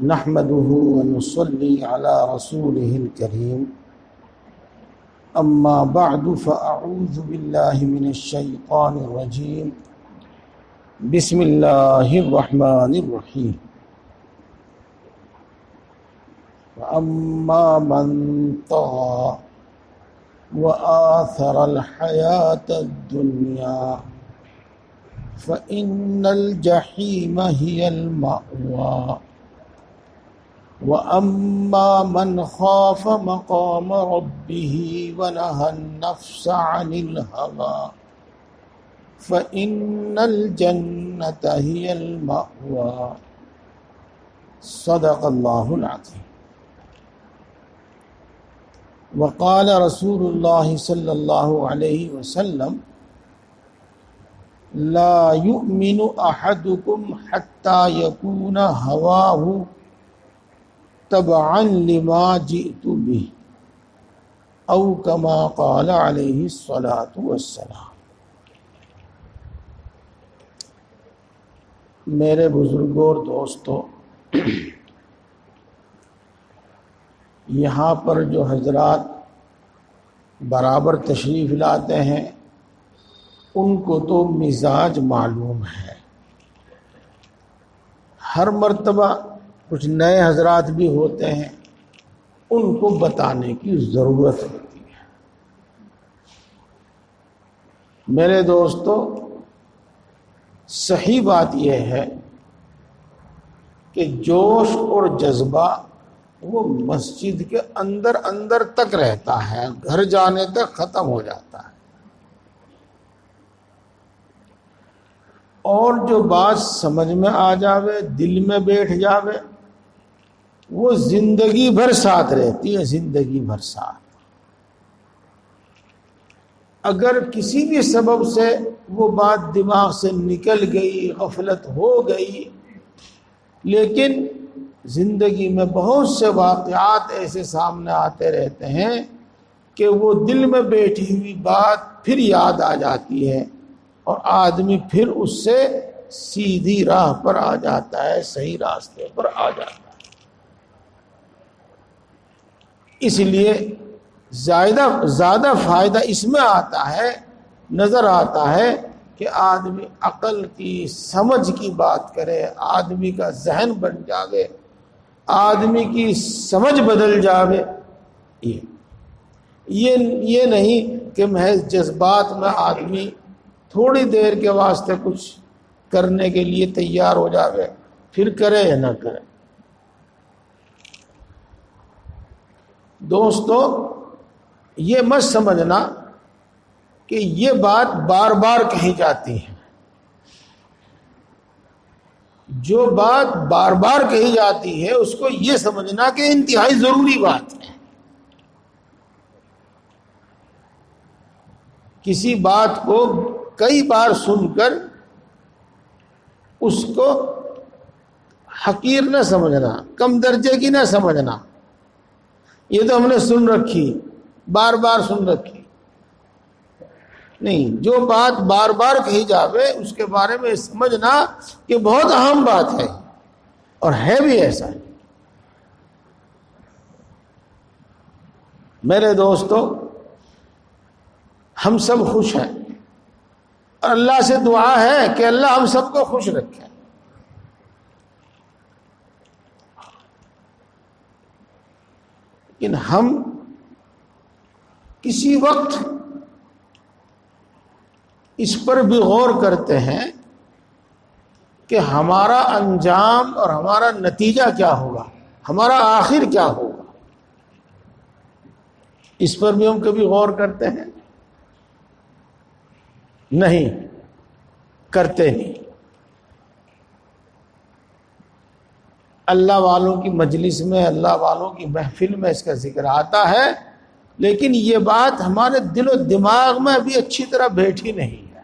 نحمده ونصلي على رسوله الكريم أما بعد فأعوذ بالله من الشيطان الرجيم بسم الله الرحمن الرحيم وأما من طغى وآثر الحياة الدنيا فإن الجحيم هي المأوى وأما من خاف مقام ربه ونهى النفس عن الهوى فإن الجنة هي المأوى صدق الله العظيم. وقال رسول الله صلى الله عليه وسلم لا يؤمن أحدكم حتى يكون هواه تبعا لما جئت به او كما قال علیہ الصلاۃ والسلام. میرے بزرگوں اور دوستو، یہاں پر جو حضرات برابر تشریف لاتے ہیں ان کو تو مزاج معلوم ہے. ہر مرتبہ کچھ نئے حضرات بھی ہوتے ہیں، ان کو بتانے کی ضرورت ہوتی ہے. میرے دوستو، صحیح بات یہ ہے کہ جوش اور جذبہ وہ مسجد کے اندر اندر تک رہتا ہے، گھر جانے تک ختم ہو جاتا ہے. اور جو بات سمجھ میں آ جاوے، دل میں بیٹھ جاوے، وہ زندگی بھر ساتھ رہتی ہے، زندگی بھر ساتھ. اگر کسی بھی سبب سے وہ بات دماغ سے نکل گئی، غفلت ہو گئی، لیکن زندگی میں بہت سے واقعات ایسے سامنے آتے رہتے ہیں کہ وہ دل میں بیٹھی ہوئی بات پھر یاد آ جاتی ہے اور آدمی پھر اس سے سیدھی راہ پر آ جاتا ہے، صحیح راستے پر آ جاتا ہے. اس لیے زیادہ فائدہ اس میں آتا ہے، نظر آتا ہے کہ آدمی عقل کی، سمجھ کی بات کرے، آدمی کا ذہن بن جاوے، آدمی کی سمجھ بدل جاوے. یہ نہیں کہ محض جذبات میں آدمی تھوڑی دیر کے واسطے کچھ کرنے کے لیے تیار ہو جاوے، پھر کرے یا نہ کرے. دوستو، یہ مت سمجھنا کہ یہ بات بار بار کہی جاتی ہے. جو بات بار بار کہی جاتی ہے اس کو یہ سمجھنا کہ انتہائی ضروری بات ہے. کسی بات کو کئی بار سن کر اس کو حقیر نہ سمجھنا، کم درجے کی نہ سمجھنا. یہ تو ہم نے سن رکھی، بار بار سن رکھی. نہیں، جو بات بار بار کہی جاوے اس کے بارے میں سمجھنا کہ بہت اہم بات ہے، اور ہے بھی ایسا. میرے دوستو، ہم سب خوش ہیں اور اللہ سے دعا ہے کہ اللہ ہم سب کو خوش رکھے. لیکن ہم کسی وقت اس پر بھی غور کرتے ہیں کہ ہمارا انجام اور ہمارا نتیجہ کیا ہوگا، ہمارا آخر کیا ہوگا. اس پر بھی ہم کبھی غور کرتے ہیں؟ نہیں کرتے. نہیں. اللہ والوں کی مجلس میں، اللہ والوں کی محفل میں اس کا ذکر آتا ہے، لیکن یہ بات ہمارے دل و دماغ میں ابھی اچھی طرح بیٹھی نہیں ہے.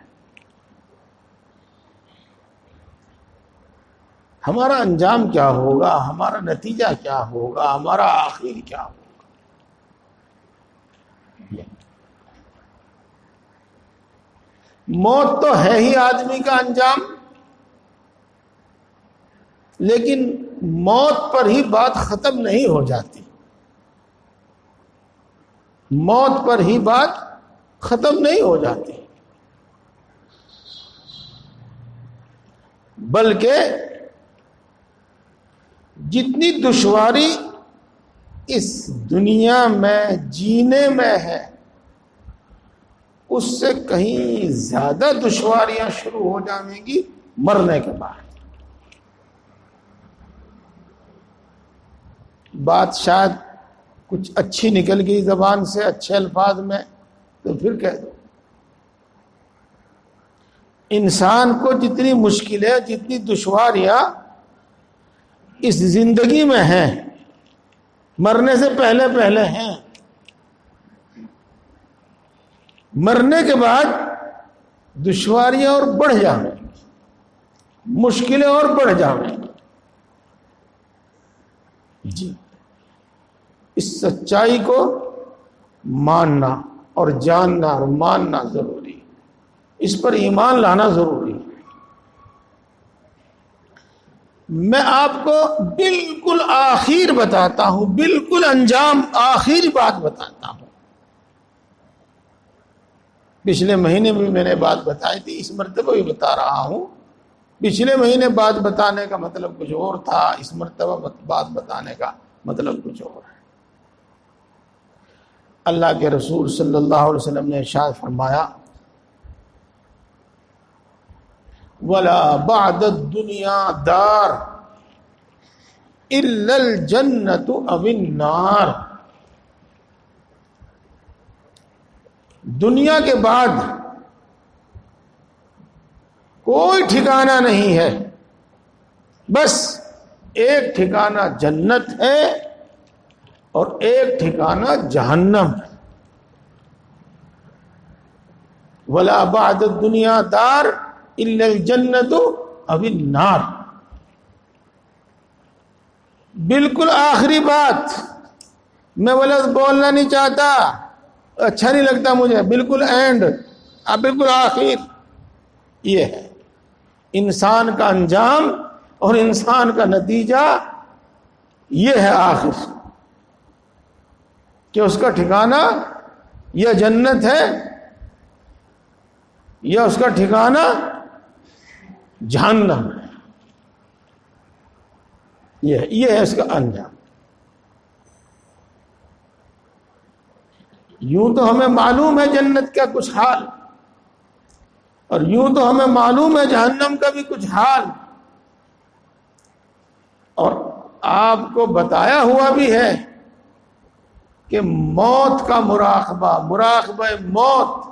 ہمارا انجام کیا ہوگا، ہمارا نتیجہ کیا ہوگا، ہمارا آخر کیا ہوگا. موت تو ہے ہی آدمی کا انجام، لیکن موت پر ہی بات ختم نہیں ہو جاتی، موت پر ہی بات ختم نہیں ہو جاتی، بلکہ جتنی دشواری اس دنیا میں جینے میں ہے اس سے کہیں زیادہ دشواریاں شروع ہو جائیں گی مرنے کے بعد۔ بات شاید کچھ اچھی نکل گئی زبان سے، اچھے الفاظ میں، تو پھر کہہ دو۔ انسان کو جتنی مشکلیں، جتنی دشواریاں اس زندگی میں ہیں، مرنے سے پہلے پہلے ہیں، مرنے کے بعد دشواریاں اور بڑھ جائیں، مشکلیں اور بڑھ جائیں۔ جی، اس سچائی کو ماننا اور جاننا اور ماننا ضروری، اس پر ایمان لانا ضروری۔ میں آپ کو بالکل آخر بتاتا ہوں، بالکل انجام آخری بات بتاتا ہوں۔ پچھلے مہینے بھی میں نے بات بتائی تھی، اس مرتبہ بھی بتا رہا ہوں۔ پچھلے مہینے بات بتانے کا مطلب کچھ اور تھا، اس مرتبہ بات بتانے کا مطلب کچھ اور ہے۔ اللہ کے رسول صلی اللہ علیہ وسلم نے ارشاد فرمایا، وَلَا بَعْدَ الدُّنْيَا دَارٌ إِلَّا الْجَنَّةُ أَوِ النَّارُ۔ دنیا کے بعد کوئی ٹھکانہ نہیں ہے، بس ایک ٹھکانہ جنت ہے اور ایک ٹھکانہ جہنم ہے۔ وَلَا بَعْدَ الدُّنْيَا دَارٌ إِلَّا الْجَنَّةُ أَوِ النَّارُ۔ بالکل آخری بات، میں وہ لفظ بولنا نہیں چاہتا، اچھا نہیں لگتا مجھے، بالکل اینڈ، اب بالکل آخر، یہ ہے انسان کا انجام اور انسان کا نتیجہ، یہ ہے آخر، کہ اس کا ٹھکانہ یا جنت ہے یا اس کا ٹھکانہ جہنم ہے۔ یہ ہے اس کا انجام۔ یوں تو ہمیں معلوم ہے جنت کا کچھ حال، اور یوں تو ہمیں معلوم ہے جہنم کا بھی کچھ حال، اور آپ کو بتایا ہوا بھی ہے کہ موت کا مراقبہ موت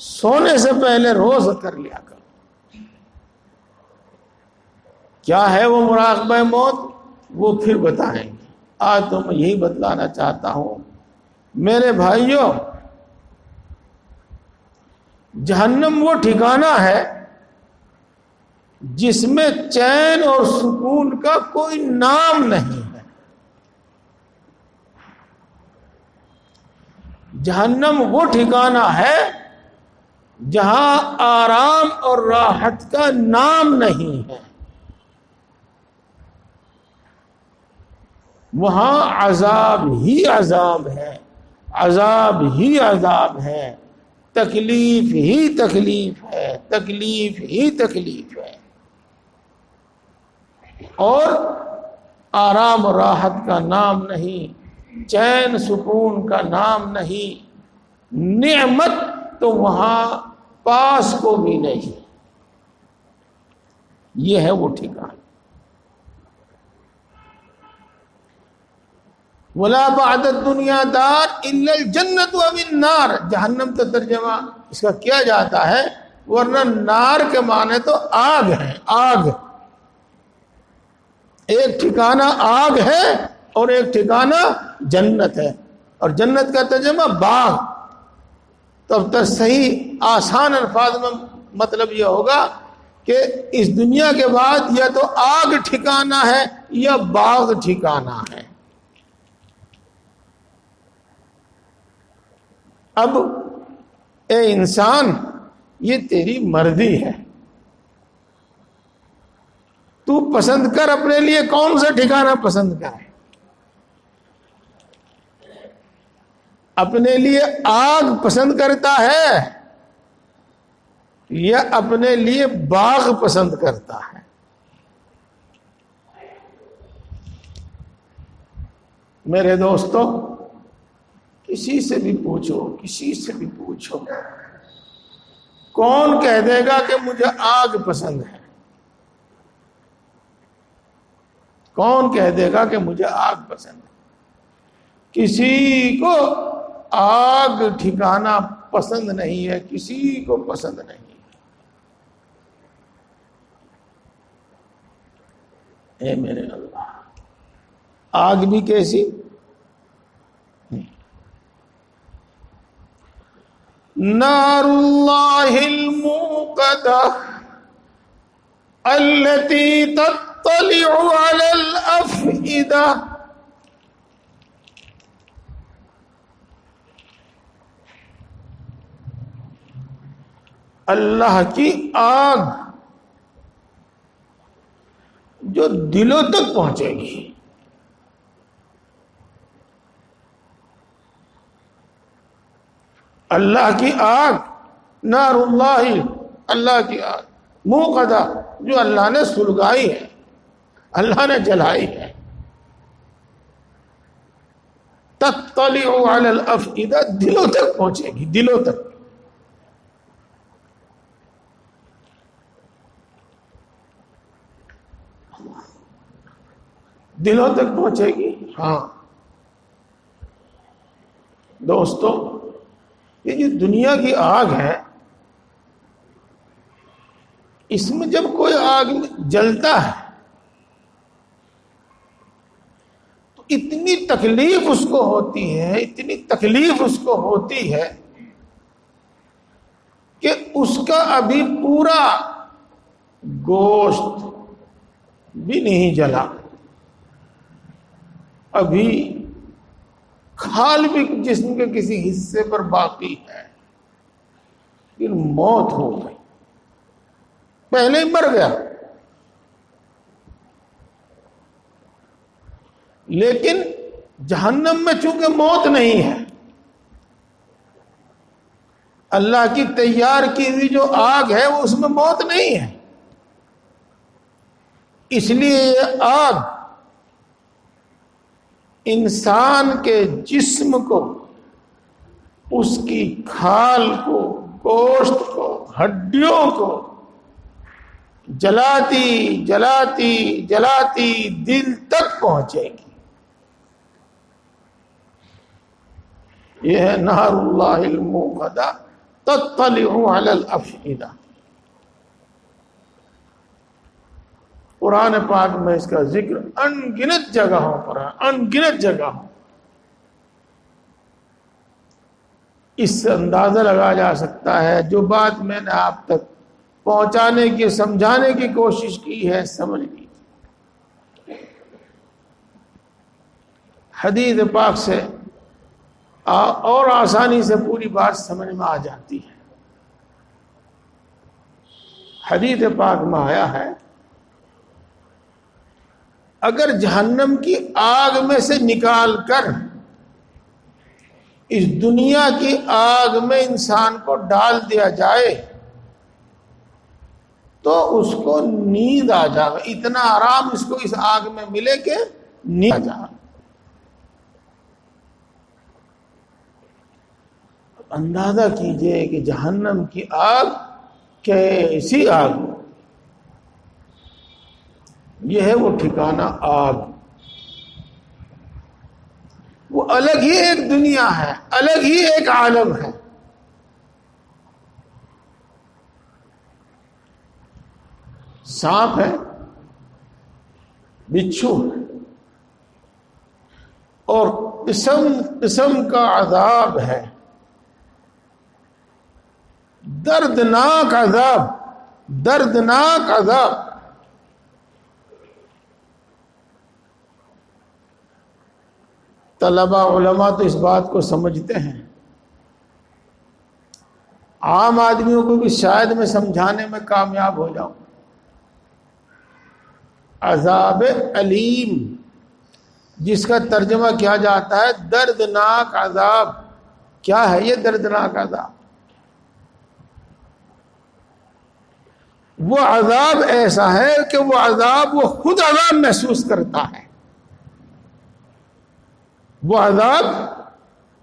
سونے سے پہلے روز کر لیا کر۔ کیا ہے وہ مراقبہ موت، وہ پھر بتائیں گے۔ آج تو میں یہی بتلانا چاہتا ہوں میرے بھائیوں، جہنم وہ ٹھکانہ ہے جس میں چین اور سکون کا کوئی نام نہیں ہے۔ جہنم وہ ٹھکانہ ہے جہاں آرام اور راحت کا نام نہیں ہے، وہاں عذاب ہی عذاب ہے، عذاب ہی عذاب ہے، تکلیف ہی تکلیف ہے، تکلیف ہی تکلیف ہے، اور آرام و راحت کا نام نہیں، چین سکون کا نام نہیں، نعمت تو وہاں پاس کو بھی نہیں۔ یہ ہے وہ ٹھکانہ۔ وَلَا بَعْدَ الدُّنْيَا دَارٌ إِلَّا الْجَنَّةُ أَوِ النَّارُ۔ جہنم کا ترجمہ اس کا کیا جاتا ہے، ورنہ نار کے معنی تو آگ ہے، آگ۔ ایک ٹھکانہ آگ ہے اور ایک ٹھکانہ جنت ہے، اور جنت کا ترجمہ باغ۔ تو اب تک صحیح آسان الفاظ میں مطلب یہ ہوگا کہ اس دنیا کے بعد یا تو آگ ٹھکانہ ہے یا باغ ٹھکانہ ہے۔ اب اے انسان، یہ تیری مرضی ہے، تو پسند کر اپنے لیے کون سا ٹھکانہ پسند کر، اپنے لیے آگ پسند کرتا ہے یا اپنے لیے باغ پسند کرتا ہے؟ میرے دوستو، کسی سے بھی پوچھو، کسی سے بھی پوچھو، کون کہہ دے گا کہ مجھے آگ پسند ہے؟ کون کہہ دے گا کہ مجھے آگ پسند ہے؟ کسی کو آگ ٹھکانہ پسند نہیں ہے، کسی کو پسند نہیں ہے۔ اے میرے اللہ، آگ بھی کیسی؟ نار اللہ الموقدہ التي تطلع على الافئدہ، اللہ کی آگ جو دلوں تک پہنچے گی۔ اللہ کی آگ، نار اللہ، اللہ کی آگ موقدہ، جو اللہ نے سلگائی ہے، اللہ نے جلائی ہے۔ تطلع علی الافئدہ، دلوں تک پہنچے گی، دلوں تک۔ دلوں تک پہنچے گی۔ ہاں دوستو، یہ جو دنیا کی آگ ہے، اس میں جب کوئی آگ جلتا ہے تو اتنی تکلیف اس کو ہوتی ہے، اتنی تکلیف اس کو ہوتی ہے کہ اس کا ابھی پورا گوشت بھی نہیں جلا، ابھی کھال بھی جسم کے کسی حصے پر باقی ہے، پھر موت ہو گئی، پہلے ہی مر گیا۔ لیکن جہنم میں چونکہ موت نہیں ہے، اللہ کی تیار کی ہوئی جو آگ ہے وہ اس میں موت نہیں ہے، اس لیے یہ آگ انسان کے جسم کو، اس کی کھال کو، گوشت کو، ہڈیوں کو جلاتی جلاتی جلاتی دل تک پہنچے گی۔ یہ ہے نار اللہ الموقدہ تطلع علی الافئدہ۔ قرآن پاک میں اس کا ذکر ان گنت جگہوں پر ہے، ان گنت جگہوں۔ اس سے اندازہ لگایا جا سکتا ہے، جو بات میں نے آپ تک پہنچانے کی، سمجھانے کی کوشش کی ہے، سمجھ لیجیے۔ حدیث پاک سے اور آسانی سے پوری بات سمجھ میں آ جاتی ہے۔ حدیث پاک میں آیا ہے، اگر جہنم کی آگ میں سے نکال کر اس دنیا کی آگ میں انسان کو ڈال دیا جائے تو اس کو نیند آ جائے، اتنا آرام اس کو اس آگ میں ملے کہ نیند آ جائے۔ اندازہ کیجئے کہ جہنم کی آگ کیسی آگ ہو۔ یہ ہے وہ ٹھکانہ آگ، وہ الگ ہی ایک دنیا ہے، الگ ہی ایک عالم ہے۔ سانپ ہے، بچھو ہے، اور قسم قسم کا عذاب ہے، دردناک عذاب، دردناک عذاب۔ طلباء علماء تو اس بات کو سمجھتے ہیں، عام آدمیوں کو بھی شاید میں سمجھانے میں کامیاب ہو جاؤں۔ عذاب علیم، جس کا ترجمہ کیا جاتا ہے دردناک عذاب۔ کیا ہے یہ دردناک عذاب؟ وہ عذاب ایسا ہے کہ وہ عذاب وہ خود عذاب محسوس کرتا ہے، وہ عذاب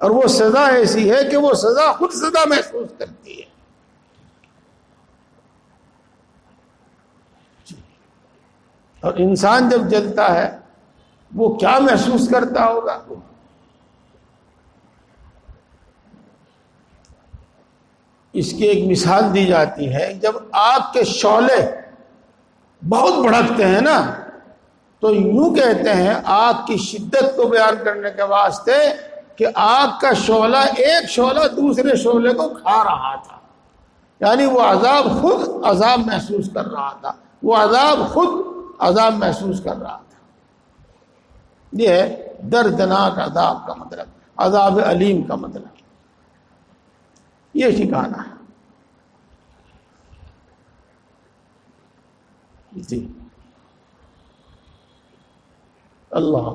اور وہ سزا ایسی ہے کہ وہ سزا خود سزا محسوس کرتی ہے۔ اور انسان جب جلتا ہے وہ کیا محسوس کرتا ہوگا؟ اس کی ایک مثال دی جاتی ہے، جب آگ کے شعلے بہت بھڑکتے ہیں نا، تو یوں کہتے ہیں آگ کی شدت کو بیان کرنے کے واسطے کہ آگ کا شعلہ ایک شعلہ دوسرے شعلے کو کھا رہا تھا، یعنی وہ عذاب خود عذاب محسوس کر رہا تھا، وہ عذاب خود عذاب محسوس کر رہا تھا۔ یہ ہے دردناک عذاب کا مطلب، عذاب علیم کا مطلب یہ ٹھکانہ ہے۔ جی اللہ،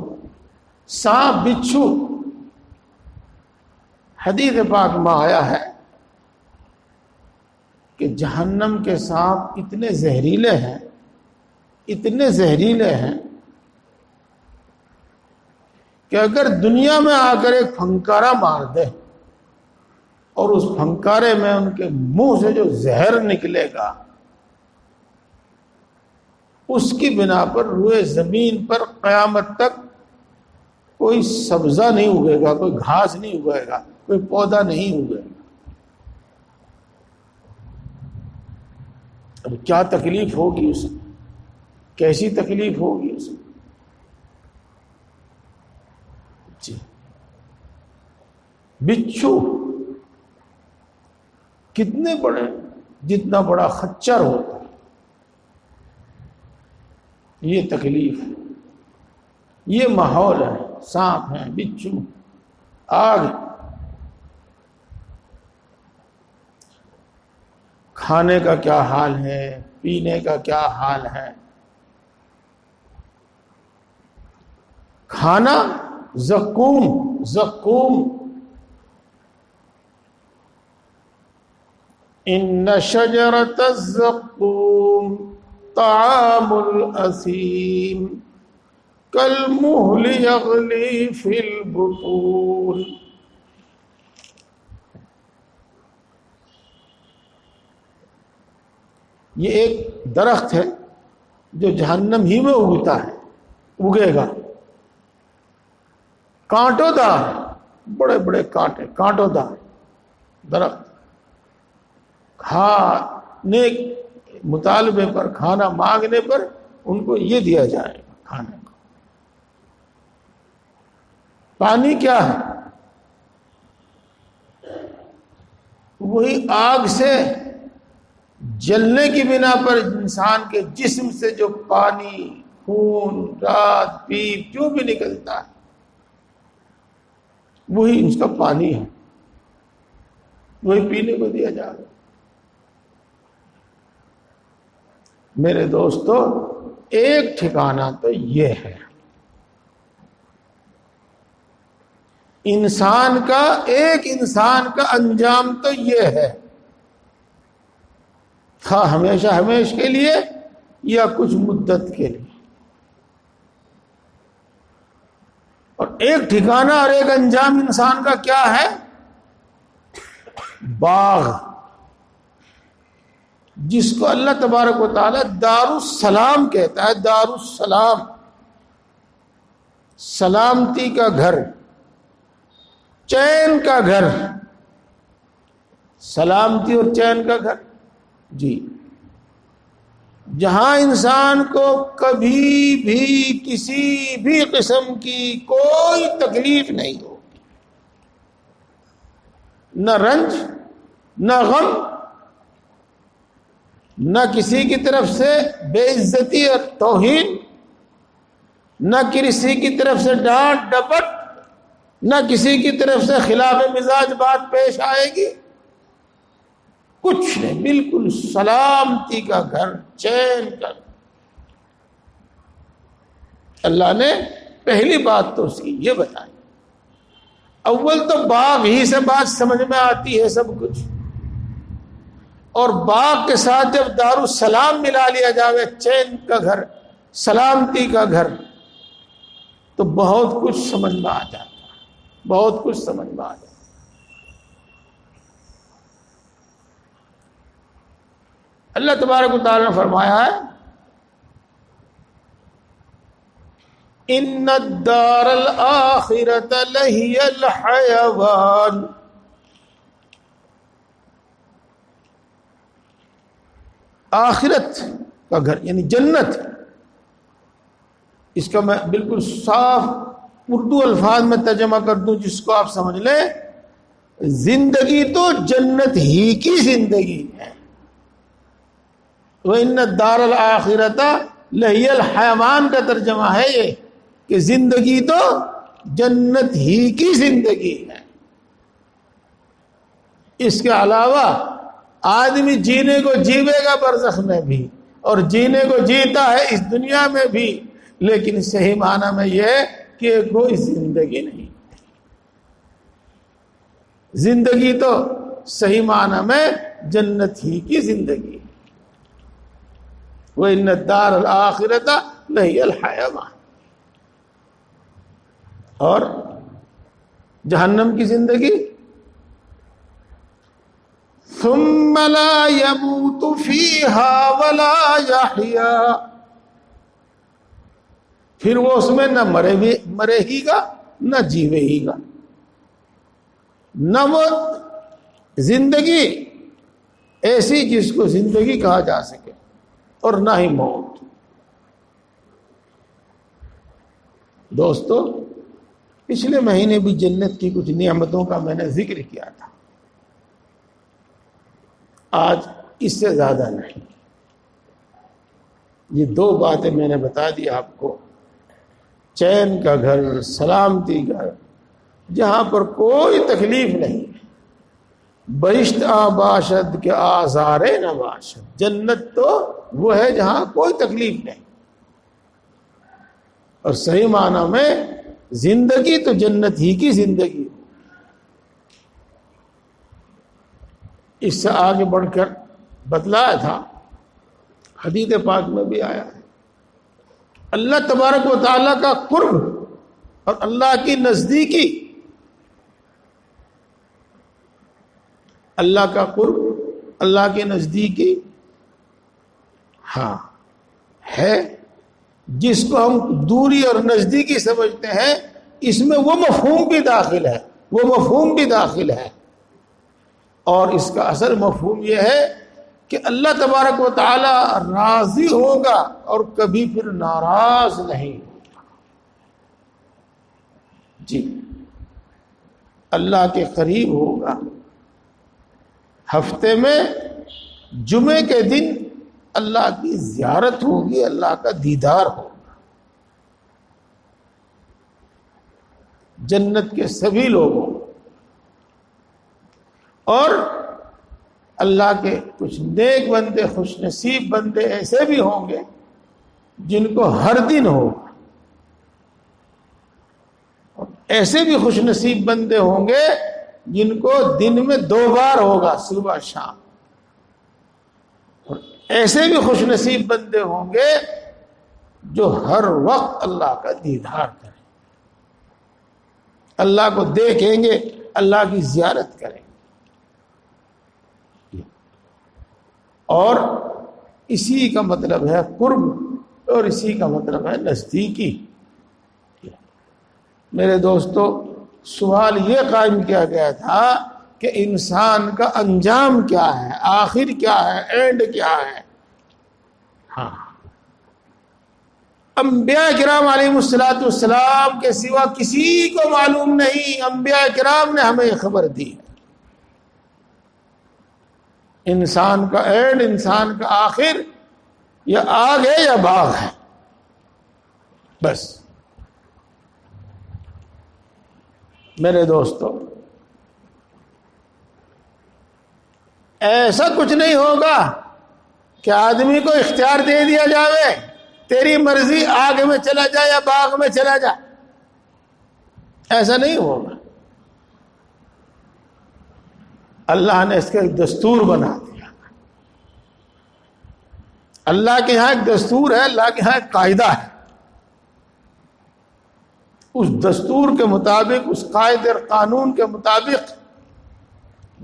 سانپ بچھو، حدیث پاک میں آیا ہے کہ جہنم کے سانپ اتنے زہریلے ہیں، اتنے زہریلے ہیں کہ اگر دنیا میں آ کر ایک پھنکارا مار دے اور اس پھنکارے میں ان کے منہ سے جو زہر نکلے گا، اس کی بنا پر روئے زمین پر قیامت تک کوئی سبزہ نہیں اگے گا، کوئی گھاس نہیں اگے گا، کوئی پودا نہیں اگے گا۔ اب کیا تکلیف ہوگی اس میں، کیسی تکلیف ہوگی اس میں؟ جی بچھو کتنے بڑے، جتنا بڑا خچر ہوتا ہے، یہ تکلیف، یہ ماحول ہے۔ سانپ ہے، بچھو، آگ، کھانے کا کیا حال ہے، پینے کا کیا حال ہے۔ کھانا زقوم، زقوم، ان شجرۃ الزقوم طعام الاثیم کالمہل یغلی فی البطون۔ یہ ایک درخت ہے جو جہنم ہی میں اگتا ہے، اگے گا، کانٹوں دار، بڑے بڑے کانٹے، کانٹوں دار درخت، کھانے مطالبے پر، کھانا مانگنے پر ان کو یہ دیا جائے گا کھانے کو۔ پانی کیا ہے؟ وہی آگ سے جلنے کی بنا پر انسان کے جسم سے جو پانی، خون، رات، پیپ جو بھی نکلتا ہے، وہی اس کا پانی ہے، وہی پینے کو دیا جائے گا۔ میرے دوستو، ایک ٹھکانہ تو یہ ہے، انسان کا، ایک انسان کا انجام تو یہ ہے، خواہ ہمیشہ ہمیشہ کے لیے یا کچھ مدت کے لیے۔ اور ایک ٹھکانہ اور ایک انجام انسان کا کیا ہے؟ باغ، جس کو اللہ تبارک و تعالی دار السلام کہتا ہے، دار السلام، سلامتی کا گھر، چین کا گھر، سلامتی اور چین کا گھر، جی، جہاں انسان کو کبھی بھی کسی بھی قسم کی کوئی تکلیف نہیں ہوگی، نہ رنج، نہ غم، نہ کسی کی طرف سے بے عزتی اور توہین، نہ کسی کی طرف سے ڈانٹ ڈپٹ، نہ کسی کی طرف سے خلاف مزاج بات پیش آئے گی، کچھ نہیں، بالکل سلامتی کا گھر، چین کا۔ اللہ نے پہلی بات تو اس کی یہ بتائی. اول تو باغ ہی سے بات سمجھ میں آتی ہے سب کچھ، اور باغ کے ساتھ جب دارالسلام ملا لیا جاوے، چین کا گھر، سلامتی کا گھر، تو بہت کچھ سمجھ میں آ جاتا ہے، بہت کچھ سمجھ میں آ جاتا ہے. اللہ تبارک و تعالیٰ نے فرمایا ہے ان الدار الآخرۃ لہی الحیوان. آخرت کا گھر یعنی جنت، اس کا میں بالکل صاف اردو الفاظ میں ترجمہ کر دوں جس کو آپ سمجھ لیں، زندگی تو جنت ہی کی زندگی ہے. وَإِنَّ الدَّارَ الْآخِرَةَ لَهِيَ الْحَيَوَانِ کا ترجمہ ہے یہ کہ زندگی تو جنت ہی کی زندگی ہے. اس کے علاوہ آدمی جینے کو جیوے گا برزخ میں بھی، اور جینے کو جیتا ہے اس دنیا میں بھی، لیکن صحیح معنی میں یہ کہ کوئی زندگی نہیں. زندگی تو صحیح معنی میں جنت ہی کی زندگی. وَإِنَّ الدَّارَ الْآخِرَةَ لَهِيَ الْحَيَوَانِ. اور جہنم کی زندگی ثُمَّ لَا يَمُوتُ فِيهَا وَلَا يَحْيَا. پھر وہ اس میں نہ مرے ہی گا نہ جیوے ہی گا. نہ وہ زندگی ایسی جس کو زندگی کہا جا سکے، اور نہ ہی موت. دوستو، پچھلے مہینے بھی جنت کی کچھ نعمتوں کا میں نے ذکر کیا تھا. آج اس سے زیادہ نہیں. یہ دو باتیں میں نے بتا دی آپ کو. چین کا گھر، سلامتی گھر، جہاں پر کوئی تکلیف نہیں. بہشت باشد کے آزار نہ باشد. جنت تو وہ ہے جہاں کوئی تکلیف نہیں. اور صحیح معنی میں زندگی تو جنت ہی کی زندگی. اس سے آگے بڑھ کر بتلایا تھا، حدیث پاک میں بھی آیا ہے، اللہ تبارک و تعالیٰ کا قرب اور اللہ کی نزدیکی. اللہ کا قرب، اللہ کی نزدیکی ہاں ہے، جس کو ہم دوری اور نزدیکی سمجھتے ہیں، اس میں وہ مفہوم بھی داخل ہے، وہ مفہوم بھی داخل ہے. اور اس کا اصل مفہوم یہ ہے کہ اللہ تبارک و تعالی راضی ہوگا اور کبھی پھر ناراض نہیں ہوگا. جی، اللہ کے قریب ہوگا. ہفتے میں جمعے کے دن اللہ کی زیارت ہوگی، اللہ کا دیدار ہوگا. جنت کے سبھی لوگوں اور اللہ کے کچھ نیک بندے، خوش نصیب بندے ایسے بھی ہوں گے جن کو ہر دن ہوگا، اور ایسے بھی خوش نصیب بندے ہوں گے جن کو دن میں 2 بار ہوگا، صبح شام. اور ایسے بھی خوش نصیب بندے ہوں گے جو ہر وقت اللہ کا دیدار کریں، اللہ کو دیکھیں گے، اللہ کی زیارت کریں گے. اور اسی کا مطلب ہے قرب، اور اسی کا مطلب ہے نزدیکی. میرے دوستو، سوال یہ قائم کیا گیا تھا کہ انسان کا انجام کیا ہے، آخر کیا ہے، اینڈ کیا ہے. ہاں، انبیاء کرام علیہ الصلوۃ والسلام کے سوا کسی کو معلوم نہیں. انبیاء کرام نے ہمیں خبر دی ہے. انسان کا اینڈ، انسان کا آخر، یا آگ ہے یا باغ ہے، بس. میرے دوستو، ایسا کچھ نہیں ہوگا کہ آدمی کو اختیار دے دیا جاوے تیری مرضی آگ میں چلا جا یا باغ میں چلا جا، ایسا نہیں ہوگا۔ اللہ نے اس کا ایک دستور بنا دیا۔ اللہ کے یہاں ایک دستور ہے، اللہ کے یہاں ایک قاعدہ ہے، اس دستور کے مطابق، اس قاعدے اور قانون کے مطابق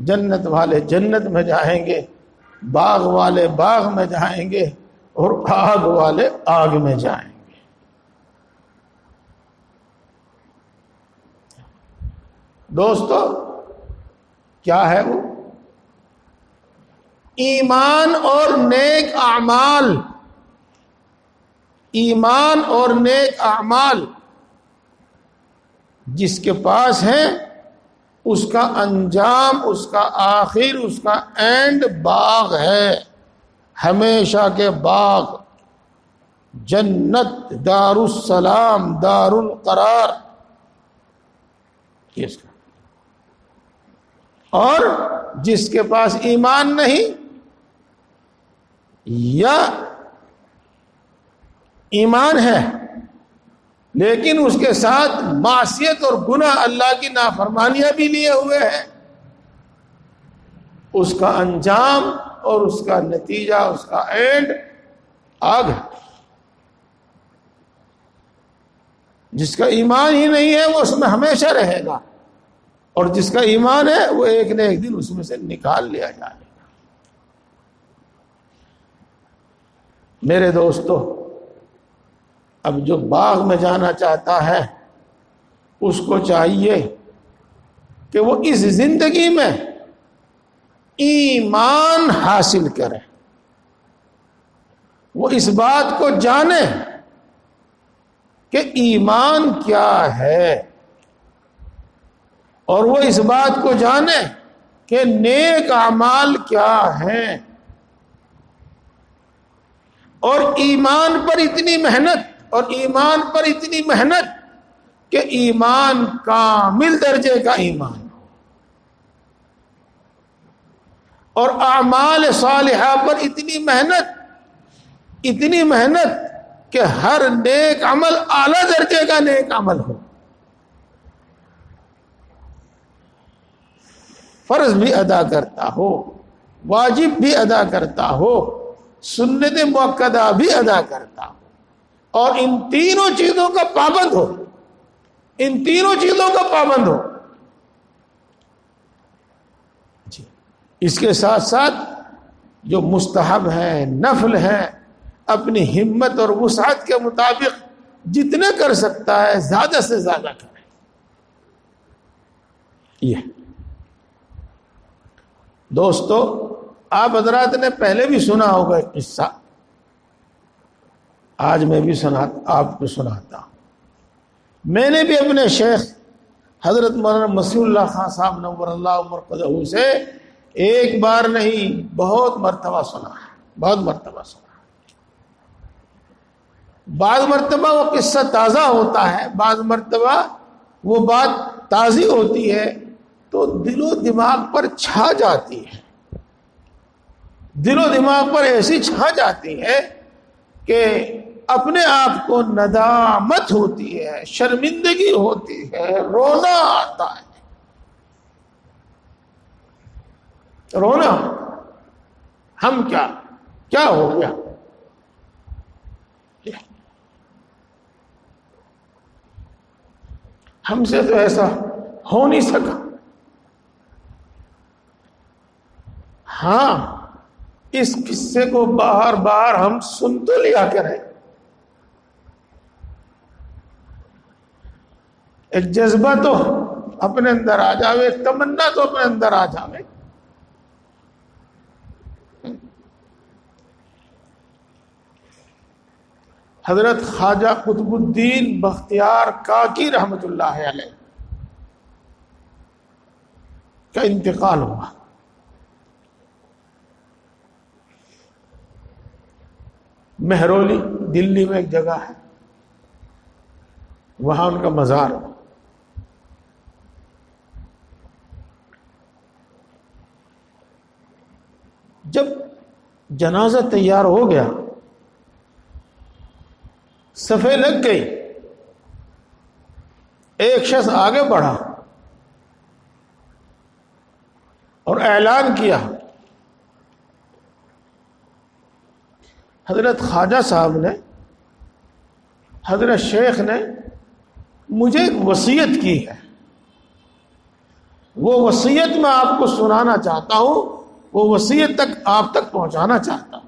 جنت والے جنت میں جائیں گے، باغ والے باغ میں جائیں گے، اور آگ والے آگ میں جائیں گے۔ دوستو کیا ہے وہ؟ ایمان اور نیک اعمال، ایمان اور نیک اعمال جس کے پاس ہے، اس کا انجام، اس کا آخر، اس کا اینڈ باغ ہے، ہمیشہ کے باغ، جنت، دار السلام، دار القرار۔ اس کا اور جس کے پاس ایمان نہیں یا ایمان ہے لیکن اس کے ساتھ معصیت اور گناہ، اللہ کی نافرمانیاں بھی لیے ہوئے ہیں، اس کا انجام اور اس کا نتیجہ، اس کا اینڈ آگ ہے۔ جس کا ایمان ہی نہیں ہے وہ اس میں ہمیشہ رہے گا، اور جس کا ایمان ہے وہ ایک نہ ایک دن اس میں سے نکال لیا جائے گا۔ میرے دوستو، اب جو باغ میں جانا چاہتا ہے اس کو چاہیے کہ وہ اس زندگی میں ایمان حاصل کرے، وہ اس بات کو جانے کہ ایمان کیا ہے، اور وہ اس بات کو جانے کہ نیک اعمال کیا ہیں، اور ایمان پر اتنی محنت، اور ایمان پر اتنی محنت کہ ایمان کامل درجے کا ایمان ہو، اور اعمال صالحہ پر اتنی محنت کہ ہر نیک عمل اعلی درجے کا نیک عمل ہو، فرض بھی ادا کرتا ہو، واجب بھی ادا کرتا ہو، سنت مؤکدہ بھی ادا کرتا ہو، اور ان تینوں چیزوں کا پابند ہو، ان تینوں چیزوں کا پابند ہو۔ جی، اس کے ساتھ ساتھ جو مستحب ہے، نفل ہے، اپنی ہمت اور وسعت کے مطابق جتنے کر سکتا ہے زیادہ سے زیادہ کرے۔ یہ دوستو، آپ حضرات نے پہلے بھی سنا ہوگا ایک قصہ، آج میں بھی آپ کو سناتا ہوں۔ میں نے بھی اپنے شیخ حضرت مولانا مسیح اللہ خان صاحب نور اللہ مرقدہ سے ایک بار نہیں بہت مرتبہ سنا ہے، بہت مرتبہ سنا ہے۔ بعض مرتبہ وہ قصہ تازہ ہوتا ہے، بعض مرتبہ وہ بات تازی ہوتی ہے تو دل و دماغ پر چھا جاتی ہے، دل و دماغ پر ایسی چھا جاتی ہے کہ اپنے آپ کو ندامت ہوتی ہے، شرمندگی ہوتی ہے، رونا آتا ہے، رونا۔ ہم کیا ہو گیا؟ ہم سے تو ایسا ہو نہیں سکا۔ ہاں، اس قصے کو بار بار ہم سن تو لیا کریں، ایک جذبہ تو اپنے اندر آ جاوے، ایک تمنا تو اپنے اندر آ جاوے۔ حضرت خواجہ قطب الدین بختیار کاکی رحمت اللہ علیہ کا انتقال ہوا۔ مہرولی دلی میں ایک جگہ ہے، وہاں ان کا مزار ہے۔ جب جنازہ تیار ہو گیا صفیں لگ گئی، ایک شخص آگے بڑھا اور اعلان کیا، حضرت خواجہ صاحب نے، حضرت شیخ نے مجھے ایک وصیت کی ہے، وہ وصیت میں آپ کو سنانا چاہتا ہوں، وہ وصیت تک آپ تک پہنچانا چاہتا ہوں۔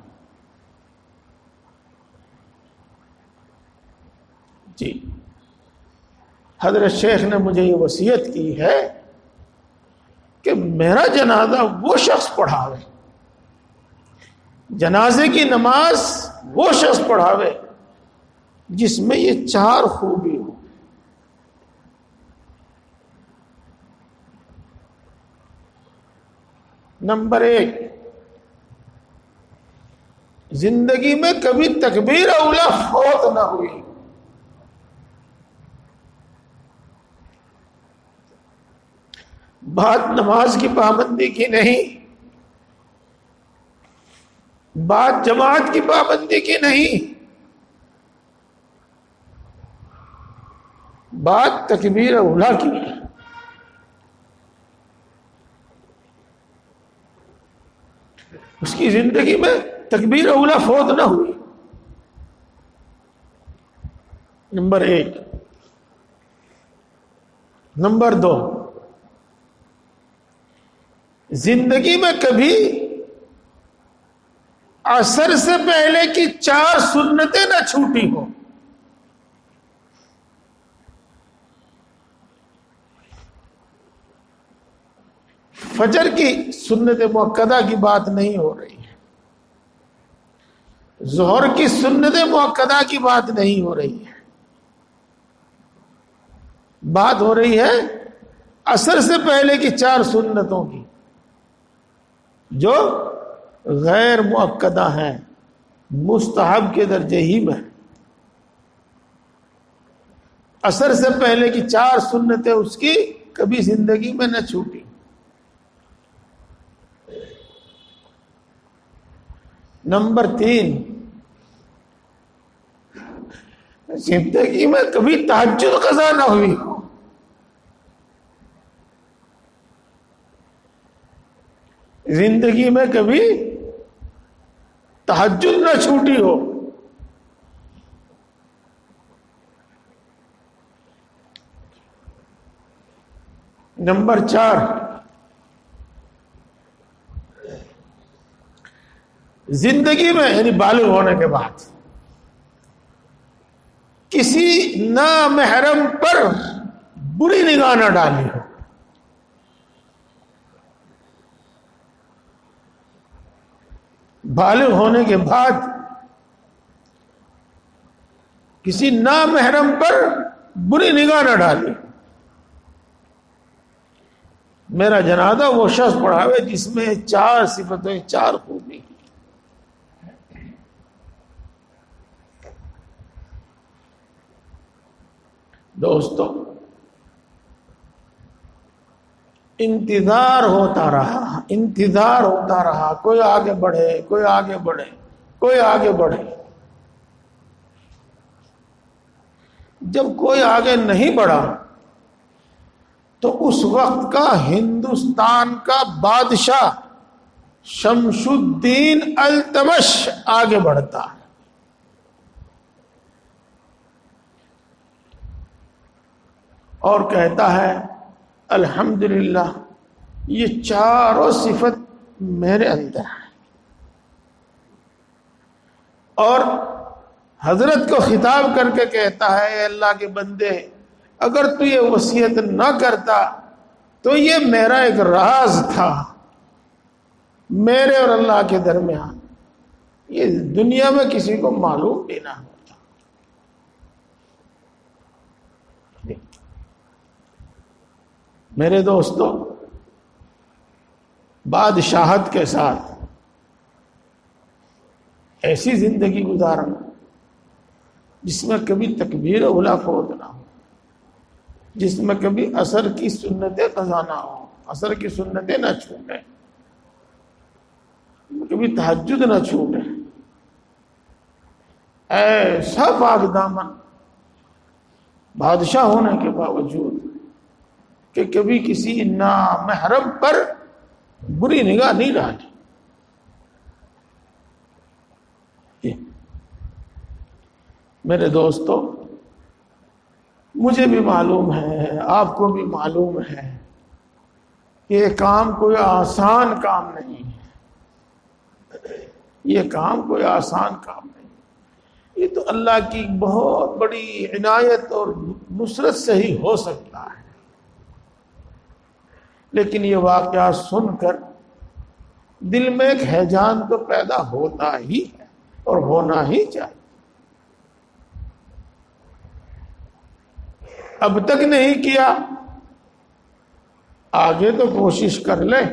جی، حضرت شیخ نے مجھے یہ وصیت کی ہے کہ میرا جنازہ وہ شخص پڑھاوے، جنازے کی نماز وہ شخص پڑھاوے جس میں یہ 4 خوبی ہو۔ نمبر 1، زندگی میں کبھی تکبیر اولا فوت نہ ہوئی، بات نماز کی پابندی کی نہیں، بات جماعت کی پابندی کی نہیں، بات تکبیر اولا کی ہے۔ اس کی زندگی میں تکبیر اولا فوت نہ ہوئی۔ نمبر 1۔ نمبر 2، زندگی میں کبھی عصر سے پہلے کی 4 سنتیں نہ چھوٹی ہو۔ فجر کی سنت مؤکدہ کی بات نہیں ہو رہی ہے، ظہر کی سنت مؤکدہ کی بات نہیں ہو رہی ہے، بات ہو رہی ہے عصر سے پہلے کی 4 سنتوں کی جو غیر مؤکدہ ہیں، مستحب کے درجے ہی میں۔ عصر سے پہلے کی 4 سنتیں اس کی کبھی زندگی میں نہ چھوٹی۔ نمبر 3، زندگی میں کبھی تہجد قضا نہ ہوئی ہو۔ زندگی میں کبھی تہجد نہ چھوٹی ہو۔ نمبر 4، زندگی میں یعنی بالغ ہونے کے بعد کسی نامحرم پر بری نگاہ نہ ڈالی ہو۔ بالغ ہونے کے بعد کسی نامحرم پر بری نگاہ نہ ڈالی۔ میرا جنازہ وہ شخص پڑھاوے جس میں 4 صفتیں، 4 خوبی۔ دوستو، انتظار ہوتا رہا، کوئی آگے بڑھے، کوئی آگے بڑھے، کوئی آگے بڑھے۔ جب کوئی آگے نہیں بڑھا تو اس وقت کا ہندوستان کا بادشاہ شمس الدین التمش آگے بڑھتا ہے۔ اور کہتا ہے الحمدللہ یہ 4 صفت میرے اندر ہے۔ اور حضرت کو خطاب کر کے کہتا ہے اے اللہ کے بندے، اگر تو یہ وصیت نہ کرتا تو یہ میرا ایک راز تھا میرے اور اللہ کے درمیان، یہ دنیا میں کسی کو معلوم بھی نہ ہوتا۔ میرے دوستو، بادشاہت کے ساتھ ایسی زندگی گزارنا جس میں کبھی تکبیر اولا فوت نہ ہو، جس میں کبھی عصر کی سنتیں قضا نہ ہو، عصر کی سنتیں نہ چھوٹیں، کبھی تہجد نہ چھوٹے، ایسا پاک دامن بادشاہ ہونے کے باوجود کہ کبھی کسی نامحرم پر بری نگاہ نہیں ڈالی. میرے دوستو، مجھے بھی معلوم ہے، آپ کو بھی معلوم ہے کہ یہ کام کوئی آسان کام نہیں ہے. یہ کام کوئی آسان کام نہیں. یہ تو اللہ کی بہت بڑی عنایت اور نصرت سے ہی ہو سکتا ہے. لیکن یہ واقعہ سن کر دل میں ایک ہیجان تو پیدا ہوتا ہی ہے اور ہونا ہی چاہیے. اب تک نہیں کیا، آگے تو کوشش کر لیں.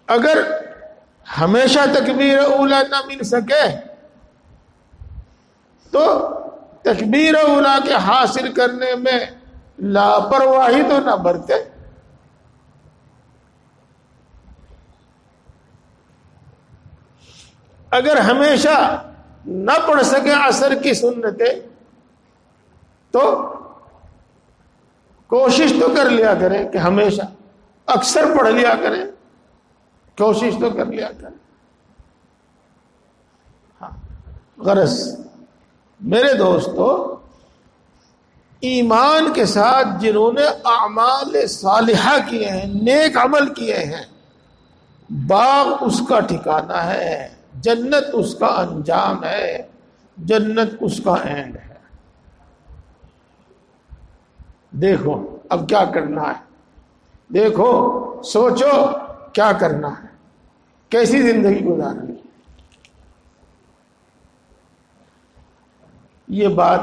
اگر ہمیشہ تکبیر اولا نہ مل سکے تو تکبیر اولا کے حاصل کرنے میں لاپرواہی تو نہ برتے. اگر ہمیشہ نہ پڑھ سکے عصر کی سنتیں تو کوشش تو کر لیا کریں کہ ہمیشہ اکثر پڑھ لیا کریں. کوشش تو کر لیا کریں. ہاں، غرض میرے دوستو، ایمان کے ساتھ جنہوں نے اعمال صالحہ کیے ہیں، نیک عمل کیے ہیں، باغ اس کا ٹھکانہ ہے، جنت اس کا انجام ہے، جنت اس کا اینڈ ہے. دیکھو اب کیا کرنا ہے، دیکھو سوچو کیا کرنا ہے، کیسی زندگی گزارنی ہے. یہ بات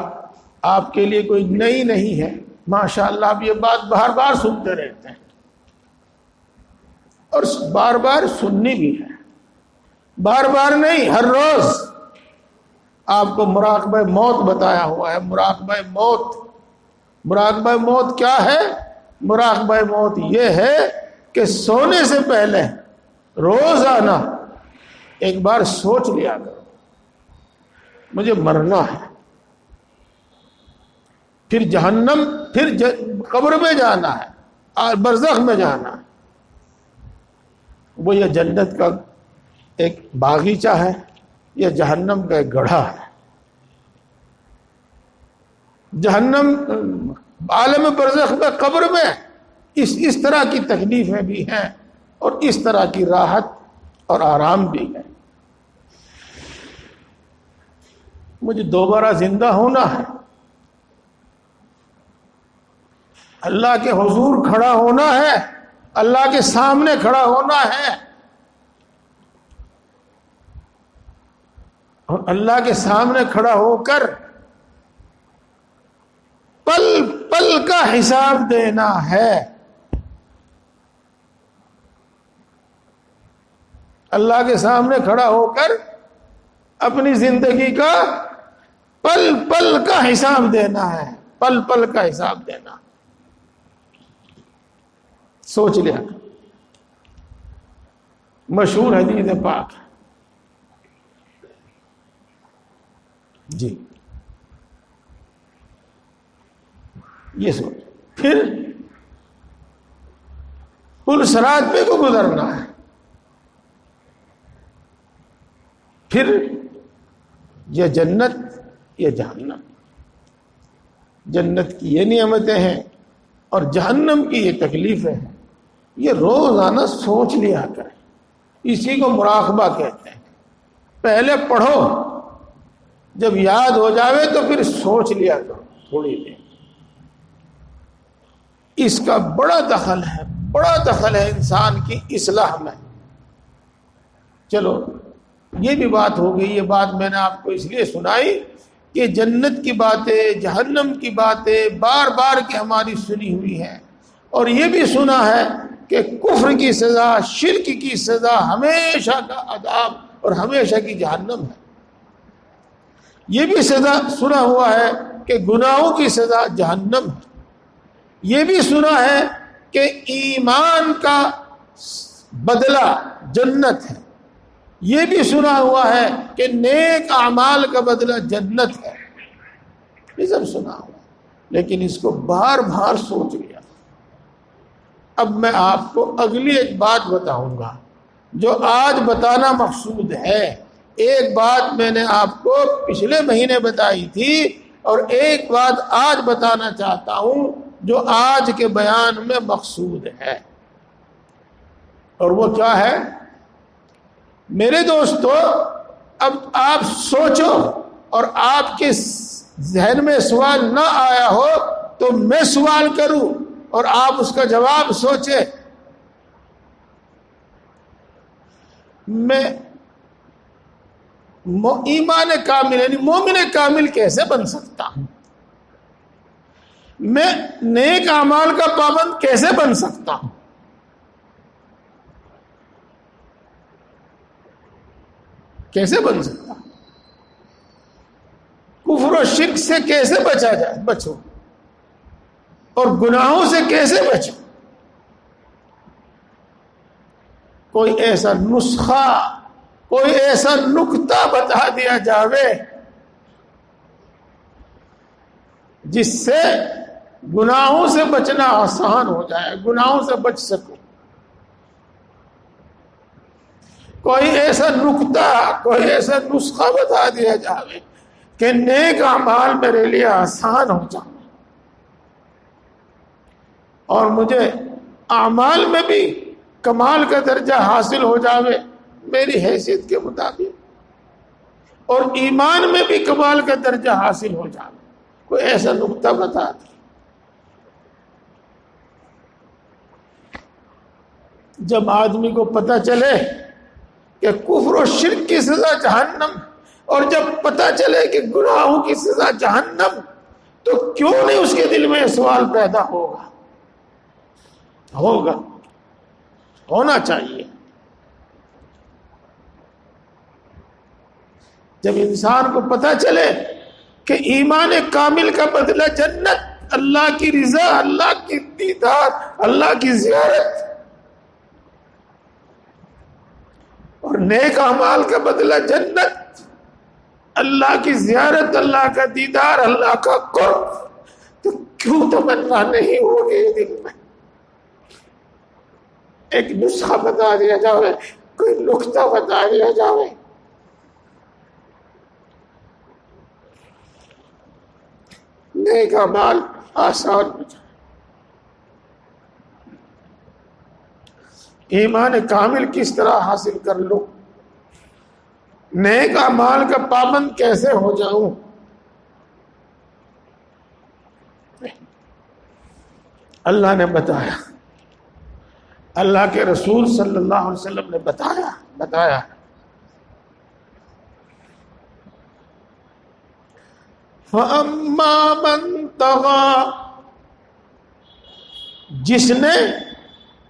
آپ کے لیے کوئی نئی نہیں ہے. ماشاءاللہ آپ یہ بات بار بار سنتے رہتے ہیں اور بار بار سننی بھی ہے. بار بار نہیں، ہر روز آپ کو مراقبہ موت بتایا ہوا ہے. مراقبہ موت، مراقبہ موت کیا ہے؟ مراقبہ موت یہ ہے کہ سونے سے پہلے روزانہ ایک بار سوچ لیا کرو مجھے مرنا ہے، پھر جہنم، پھر قبر میں جانا ہے اور برزخ میں جانا ہے. وہ یہ جنت کا ایک باغیچہ ہے، یہ جہنم کا ایک گڑھا ہے. جہنم عالم برزخ میں، قبر میں اس طرح کی تکلیفیں بھی ہیں اور اس طرح کی راحت اور آرام بھی ہے. مجھے دوبارہ زندہ ہونا ہے، اللہ کے حضور کھڑا ہونا ہے، اللہ کے سامنے کھڑا ہونا ہے اور اللہ کے سامنے کھڑا ہو کر پل پل کا حساب دینا ہے. اللہ کے سامنے کھڑا ہو کر اپنی زندگی کا پل پل کا حساب دینا ہے، پل پل کا حساب دینا. سوچ لیا. مشہور حدیث پاک جی، یہ سوچ. پھر پل صراط پہ کو گزرنا ہے. پھر یہ جنت، یہ جہنم. جنت کی یہ نعمتیں ہیں اور جہنم کی یہ تکلیفیں ہیں. یہ روزانہ سوچ لیا کریں. اسی کو مراقبہ کہتے ہیں. پہلے پڑھو، جب یاد ہو جاوے تو پھر سوچ لیا کرو تھوڑی دیر. اس کا بڑا دخل ہے، بڑا دخل ہے انسان کی اصلاح میں. چلو یہ بھی بات ہو گئی. یہ بات میں نے آپ کو اس لیے سنائی کہ جنت کی باتیں، جہنم کی باتیں بار بار کی ہماری سنی ہوئی ہیں، اور یہ بھی سنا ہے کہ کفر کی سزا، شرک کی سزا ہمیشہ کا عذاب اور ہمیشہ کی جہنم ہے. یہ بھی سزا سنا ہوا ہے کہ گناہوں کی سزا جہنم ہے. یہ بھی سنا ہے کہ ایمان کا بدلہ جنت ہے. یہ بھی سنا ہوا ہے کہ نیک اعمال کا بدلہ جنت ہے، یہ سب سنا ہوا، لیکن اس کو بار بار سوچ لیا۔ اب میں آپ کو اگلی ایک بات بتاؤں گا جو آج بتانا مقصود ہے۔ ایک بات میں نے آپ کو پچھلے مہینے بتائی تھی اور ایک بات آج بتانا چاہتا ہوں جو آج کے بیان میں مقصود ہے، اور وہ کیا ہے؟ میرے دوستو، اب آپ سوچو اور آپ کے ذہن میں سوال نہ آیا ہو تو میں سوال کروں اور آپ اس کا جواب سوچیں۔ میں ایمان کامل یعنی مومن کامل کیسے بن سکتا ہوں؟ میں نیک اعمال کا پابند کیسے بن سکتا ہوں؟ کیسے بن سکتا ہوں؟ کفر و شرک سے کیسے بچو اور گناہوں سے کیسے بچو؟ کوئی ایسا نسخہ، کوئی ایسا نکتہ بتا دیا جاوے جس سے گناہوں سے بچنا آسان ہو جائے، گناہوں سے بچ سکو۔ کوئی ایسا نکتہ، کوئی ایسا نسخہ بتا دیا جاوے کہ نیک اعمال میرے لیے آسان ہو جائے اور مجھے اعمال میں بھی کمال کا درجہ حاصل ہو جاوے میری حیثیت کے مطابق، اور ایمان میں بھی کمال کا درجہ حاصل ہو جاوے۔ کوئی ایسا نکتہ بتا دے۔ جب آدمی کو پتہ چلے کہ کفر و شرک کی سزا جہنم، اور جب پتہ چلے کہ گناہوں کی سزا جہنم، تو کیوں نہیں اس کے دل میں یہ سوال پیدا ہوگا؟ ہونا چاہیے۔ جب انسان کو پتہ چلے کہ ایمان کامل کا بدلہ جنت، اللہ کی رضا، اللہ کی دیدار، اللہ کی زیارت، اور نیک اعمال کا بدلہ جنت، اللہ کی زیارت، اللہ کا دیدار، اللہ کا قرب، تو کیوں تمنا نہیں ہوگی دل میں؟ ایک نسخہ بتا دیا جائے، کوئی نکتہ بتا دیا جائے، نیک اعمال آسان ہو جائے۔ ایمان کامل کس طرح حاصل کر لوں؟ نیک اعمال کا پابند کیسے ہو جاؤں؟ اللہ نے بتایا، اللہ کے رسول صلی اللہ علیہ وسلم نے بتایا فَأَمَّا مَن طَغَىٰ، جس نے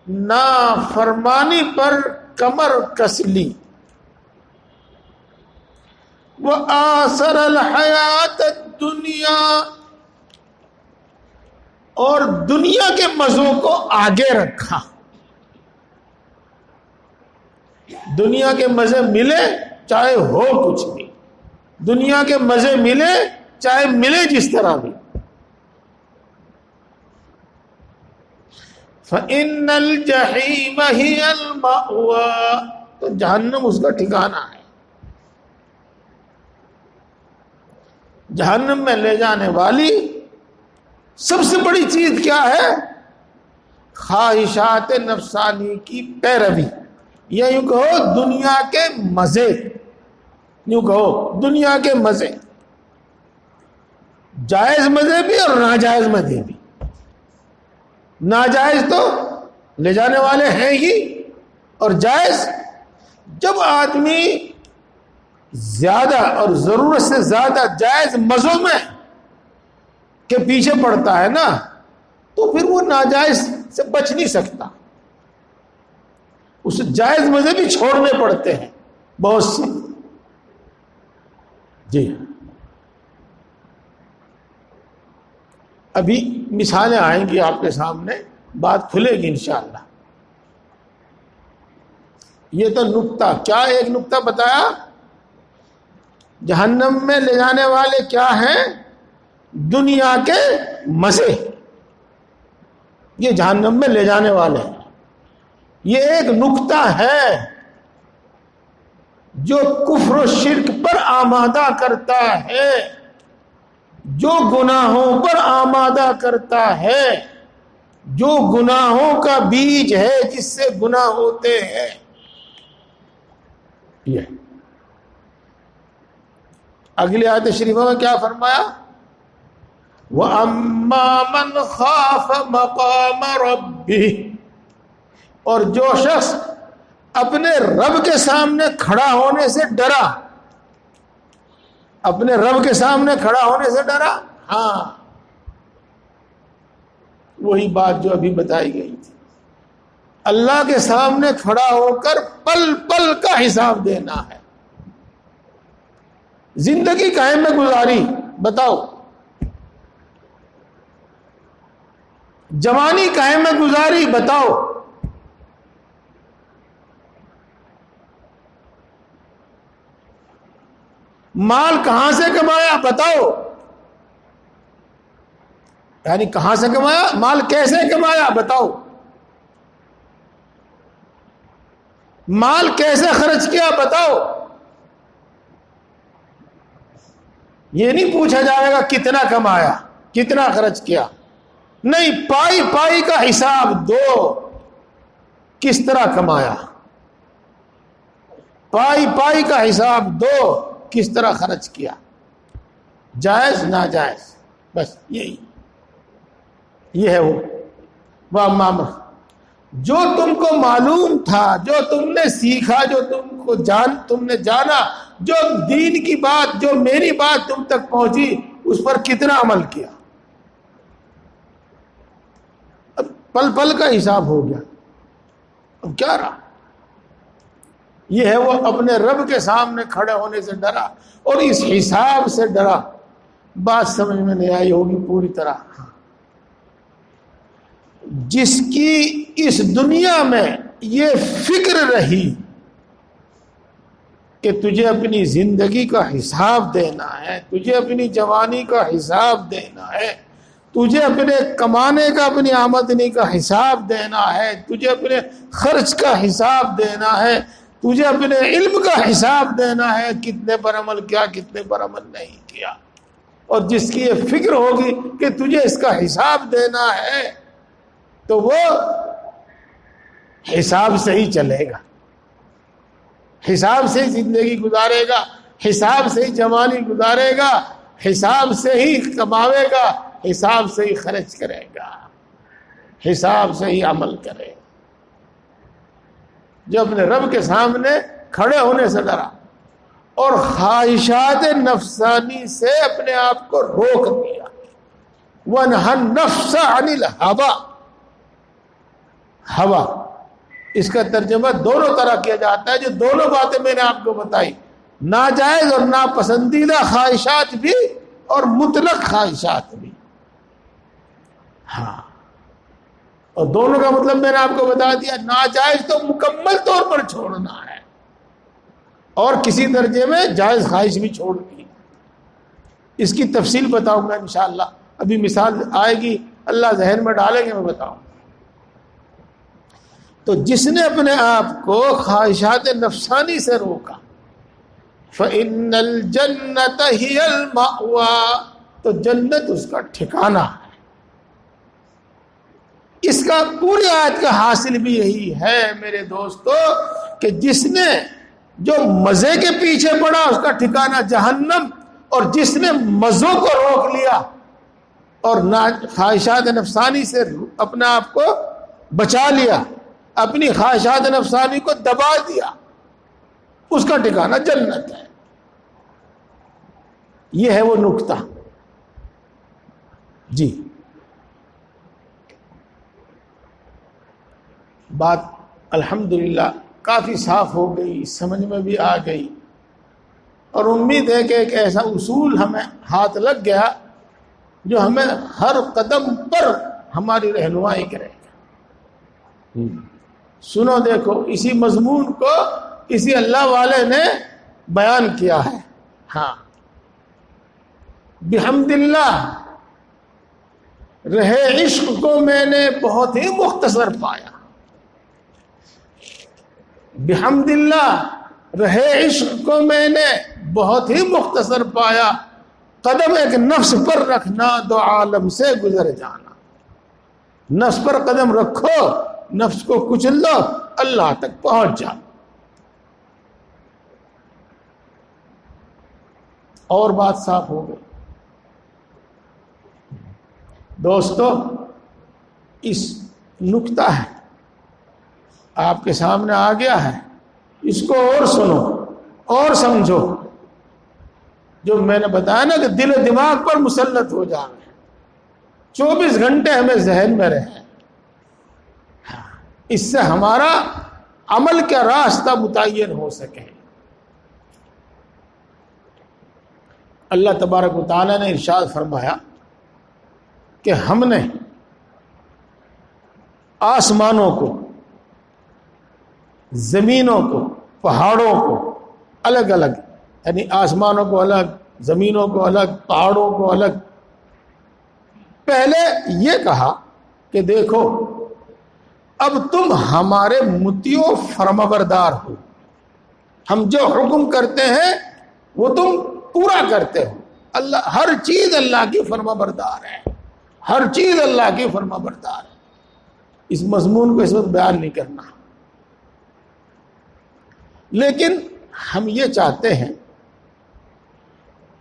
نافرمانی پر کمر کس لی، وَآثَرَ الْحَيَاةَ الدُّنْيَا، اور دنیا کے مزوں کو آگے رکھا۔ دنیا کے مزے ملے چاہے ہو کچھ بھی، دنیا کے مزے ملے چاہے ملے جس طرح بھی، فَإِنَّ الْجَحِيمَ هِيَ الْمَأْوَىٰ، تو جہنم اس کا ٹھکانہ ہے۔ جہنم میں لے جانے والی سب سے بڑی چیز کیا ہے؟ خواہشات نفسانی کی پیروی، یا یوں کہو دنیا کے مزے، یوں کہو دنیا کے مزے، جائز مزے بھی اور ناجائز مزے بھی۔ ناجائز تو لے جانے والے ہیں ہی، اور جائز جب آدمی زیادہ اور ضرورت سے زیادہ جائز مزوں میں کے پیچھے پڑتا ہے نا، تو پھر وہ ناجائز سے بچ نہیں سکتا، اسے جائز مزے بھی چھوڑنے پڑتے ہیں بہت سے۔ جی ابھی مثالیں آئیں گی آپ کے سامنے، بات کھلے گی انشاءاللہ۔ یہ تو نکتہ، کیا ایک نکتہ بتایا؟ جہنم میں لے جانے والے کیا ہیں؟ دنیا کے مزے، یہ جہنم میں لے جانے والے ہیں۔ یہ ایک نکتہ ہے جو کفر و شرک پر آمادہ کرتا ہے، جو گناہوں پر آمادہ کرتا ہے، جو گناہوں کا بیج ہے جس سے گناہ ہوتے ہیں۔ یہ اگلی آیت شریفہ میں کیا فرمایا؟ وَأَمَّا مَنْ خَافَ مَقَامَ رَبِّهِ، اور جو شخص اپنے رب کے سامنے کھڑا ہونے سے ڈرا، اپنے رب کے سامنے کھڑا ہونے سے ڈرا، ہاں وہی بات جو ابھی بتائی گئی تھی، اللہ کے سامنے کھڑا ہو کر پل پل کا حساب دینا ہے۔ زندگی کائم میں گزاری، بتاؤ جوانی کائم میں گزاری، بتاؤ مال کہاں سے کمایا، بتاؤ، یعنی کہاں سے کمایا، مال کیسے کمایا، بتاؤ، مال کیسے خرچ کیا، بتاؤ۔ یہ نہیں پوچھا جائے گا کتنا کمایا، کتنا خرچ کیا، نہیں، پائی پائی کا حساب دو، کس طرح کمایا، پائی پائی کا حساب دو، کس طرح خرچ کیا، جائز ناجائز، بس یہی، یہ ہے وہ امام، جو تم کو معلوم تھا، جو تم نے سیکھا، جو تم نے جانا، جو دین کی بات، جو میری بات تم تک پہنچی، اس پر کتنا عمل کیا۔ اب پل پل کا حساب ہو گیا، اب کیا رہا؟ یہ ہے وہ اپنے رب کے سامنے کھڑے ہونے سے ڈرا اور اس حساب سے ڈرا۔ بات سمجھ میں نہیں آئی ہوگی پوری طرح۔ جس کی اس دنیا میں یہ فکر رہی کہ تجھے اپنی زندگی کا حساب دینا ہے، تجھے اپنی جوانی کا حساب دینا ہے، تجھے اپنے کمانے کا، اپنی آمدنی کا حساب دینا ہے، تجھے اپنے خرچ کا حساب دینا ہے، تجھے اپنے علم کا حساب دینا ہے، کتنے پر عمل کیا، کتنے پر عمل نہیں کیا، اور جس کی یہ فکر ہوگی کہ تجھے اس کا حساب دینا ہے، تو وہ حساب سے ہی چلے گا، حساب سے ہی زندگی گزارے گا، حساب سے ہی جوانی گزارے گا، حساب سے ہی کماوے گا، حساب سے ہی خرچ کرے گا، حساب سے ہی عمل کرے گا۔ جو اپنے رب کے سامنے کھڑے ہونے سے ڈرا اور خواہشات نفسانی سے اپنے آپ کو روک دیا، وَنْهَى النَّفْسَ عَنِ الْهَوَىٰ، ہوا، اس کا ترجمہ دونوں طرح کیا جاتا ہے، جو دونوں باتیں میں نے آپ کو بتائی، ناجائز اور ناپسندیدہ خواہشات بھی اور مطلق خواہشات بھی، ہاں، اور دونوں کا مطلب میں نے آپ کو بتا دیا۔ ناجائز تو مکمل طور پر چھوڑنا ہے، اور کسی درجے میں جائز خواہش بھی چھوڑنی ہے۔ اس کی تفصیل بتاؤں گا انشاءاللہ، ابھی مثال آئے گی، اللہ ذہن میں ڈالیں گے، میں بتاؤں۔ تو جس نے اپنے آپ کو خواہشات نفسانی سے روکا، فَإِنَّ الْجَنَّةَ هِيَ الْمَأْوَىٰ، تو جنت اس کا ٹھکانہ ہے۔ اس کا پوری آیت کا حاصل بھی یہی ہے میرے دوستو، کہ جس نے جو مزے کے پیچھے پڑا اس کا ٹھکانہ جہنم، اور جس نے مزوں کو روک لیا اور خواہشات نفسانی سے اپنے آپ کو بچا لیا، اپنی خواہشات نفسانی کو دبا دیا، اس کا ٹھکانہ جنت ہے۔ یہ ہے وہ نکتہ۔ جی، بات الحمدللہ کافی صاف ہو گئی، سمجھ میں بھی آ گئی، اور امید ہے کہ ایک ایسا اصول ہمیں ہاتھ لگ گیا جو ہمیں ہر قدم پر ہماری رہنمائی کرے گا۔ سنو دیکھو اسی مضمون کو کسی اللہ والے نے بیان کیا ہے. ہاں بحمد اللہ رہے عشق کو میں نے بہت ہی مختصر پایا. بحمد اللہ رہے عشق کو میں نے بہت ہی مختصر پایا. قدم ایک نفس پر رکھنا دو عالم سے گزر جانا. نفس پر قدم رکھو, نفس کو کچل لو, اللہ تک پہنچ جاؤ. اور بات صاف ہو گئی. دوستو اس نکتہ ہے آپ کے سامنے آ گیا ہے, اس کو اور سنو اور سمجھو. جو میں نے بتایا نا کہ دل و دماغ پر مسلط ہو جائیں, 24 گھنٹے ہمیں ذہن میں رہیں, اس سے ہمارا عمل کا راستہ متعین ہو سکے. اللہ تبارک و تعالیٰ نے ارشاد فرمایا کہ ہم نے آسمانوں کو, زمینوں کو, پہاڑوں کو الگ الگ, یعنی آسمانوں کو الگ, زمینوں کو الگ, پہاڑوں کو الگ. پہلے یہ کہا کہ دیکھو اب تم ہمارے مطیع فرمانبردار ہو, ہم جو حکم کرتے ہیں وہ تم پورا کرتے ہو. اللہ ہر چیز اللہ کی فرمانبردار ہے, ہر چیز اللہ کی فرمانبردار ہے. اس مضمون کو اس وقت بیان نہیں کرنا, لیکن ہم یہ چاہتے ہیں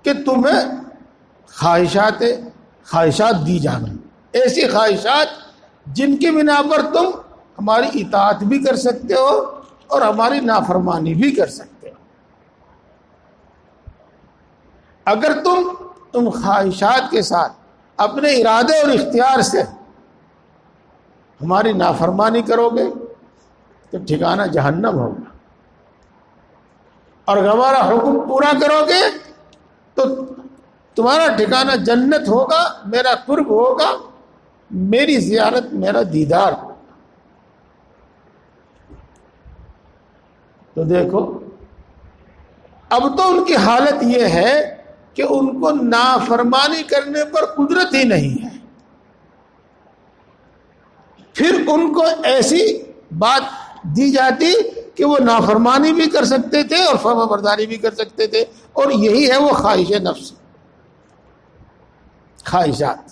کہ تمہیں خواہشات دی جائیں, ایسی خواہشات جن کی بنا پر تم ہماری اطاعت بھی کر سکتے ہو اور ہماری نافرمانی بھی کر سکتے ہو. اگر تم خواہشات کے ساتھ اپنے ارادے اور اختیار سے ہماری نافرمانی کرو گے تو ٹھکانہ جہنم ہوگا, اور ہمارا حکم پورا کرو گے تو تمہارا ٹھکانہ جنت ہوگا, میرا قرب ہوگا, میری زیارت, میرا دیدار ہوگا. تو دیکھو اب تو ان کی حالت یہ ہے کہ ان کو نافرمانی کرنے پر قدرت ہی نہیں ہے. پھر ان کو ایسی بات دی جاتی کہ وہ نافرمانی بھی کر سکتے تھے اور فرمانبرداری بھی کر سکتے تھے, اور یہی ہے وہ خواہش نفس, خواہشات.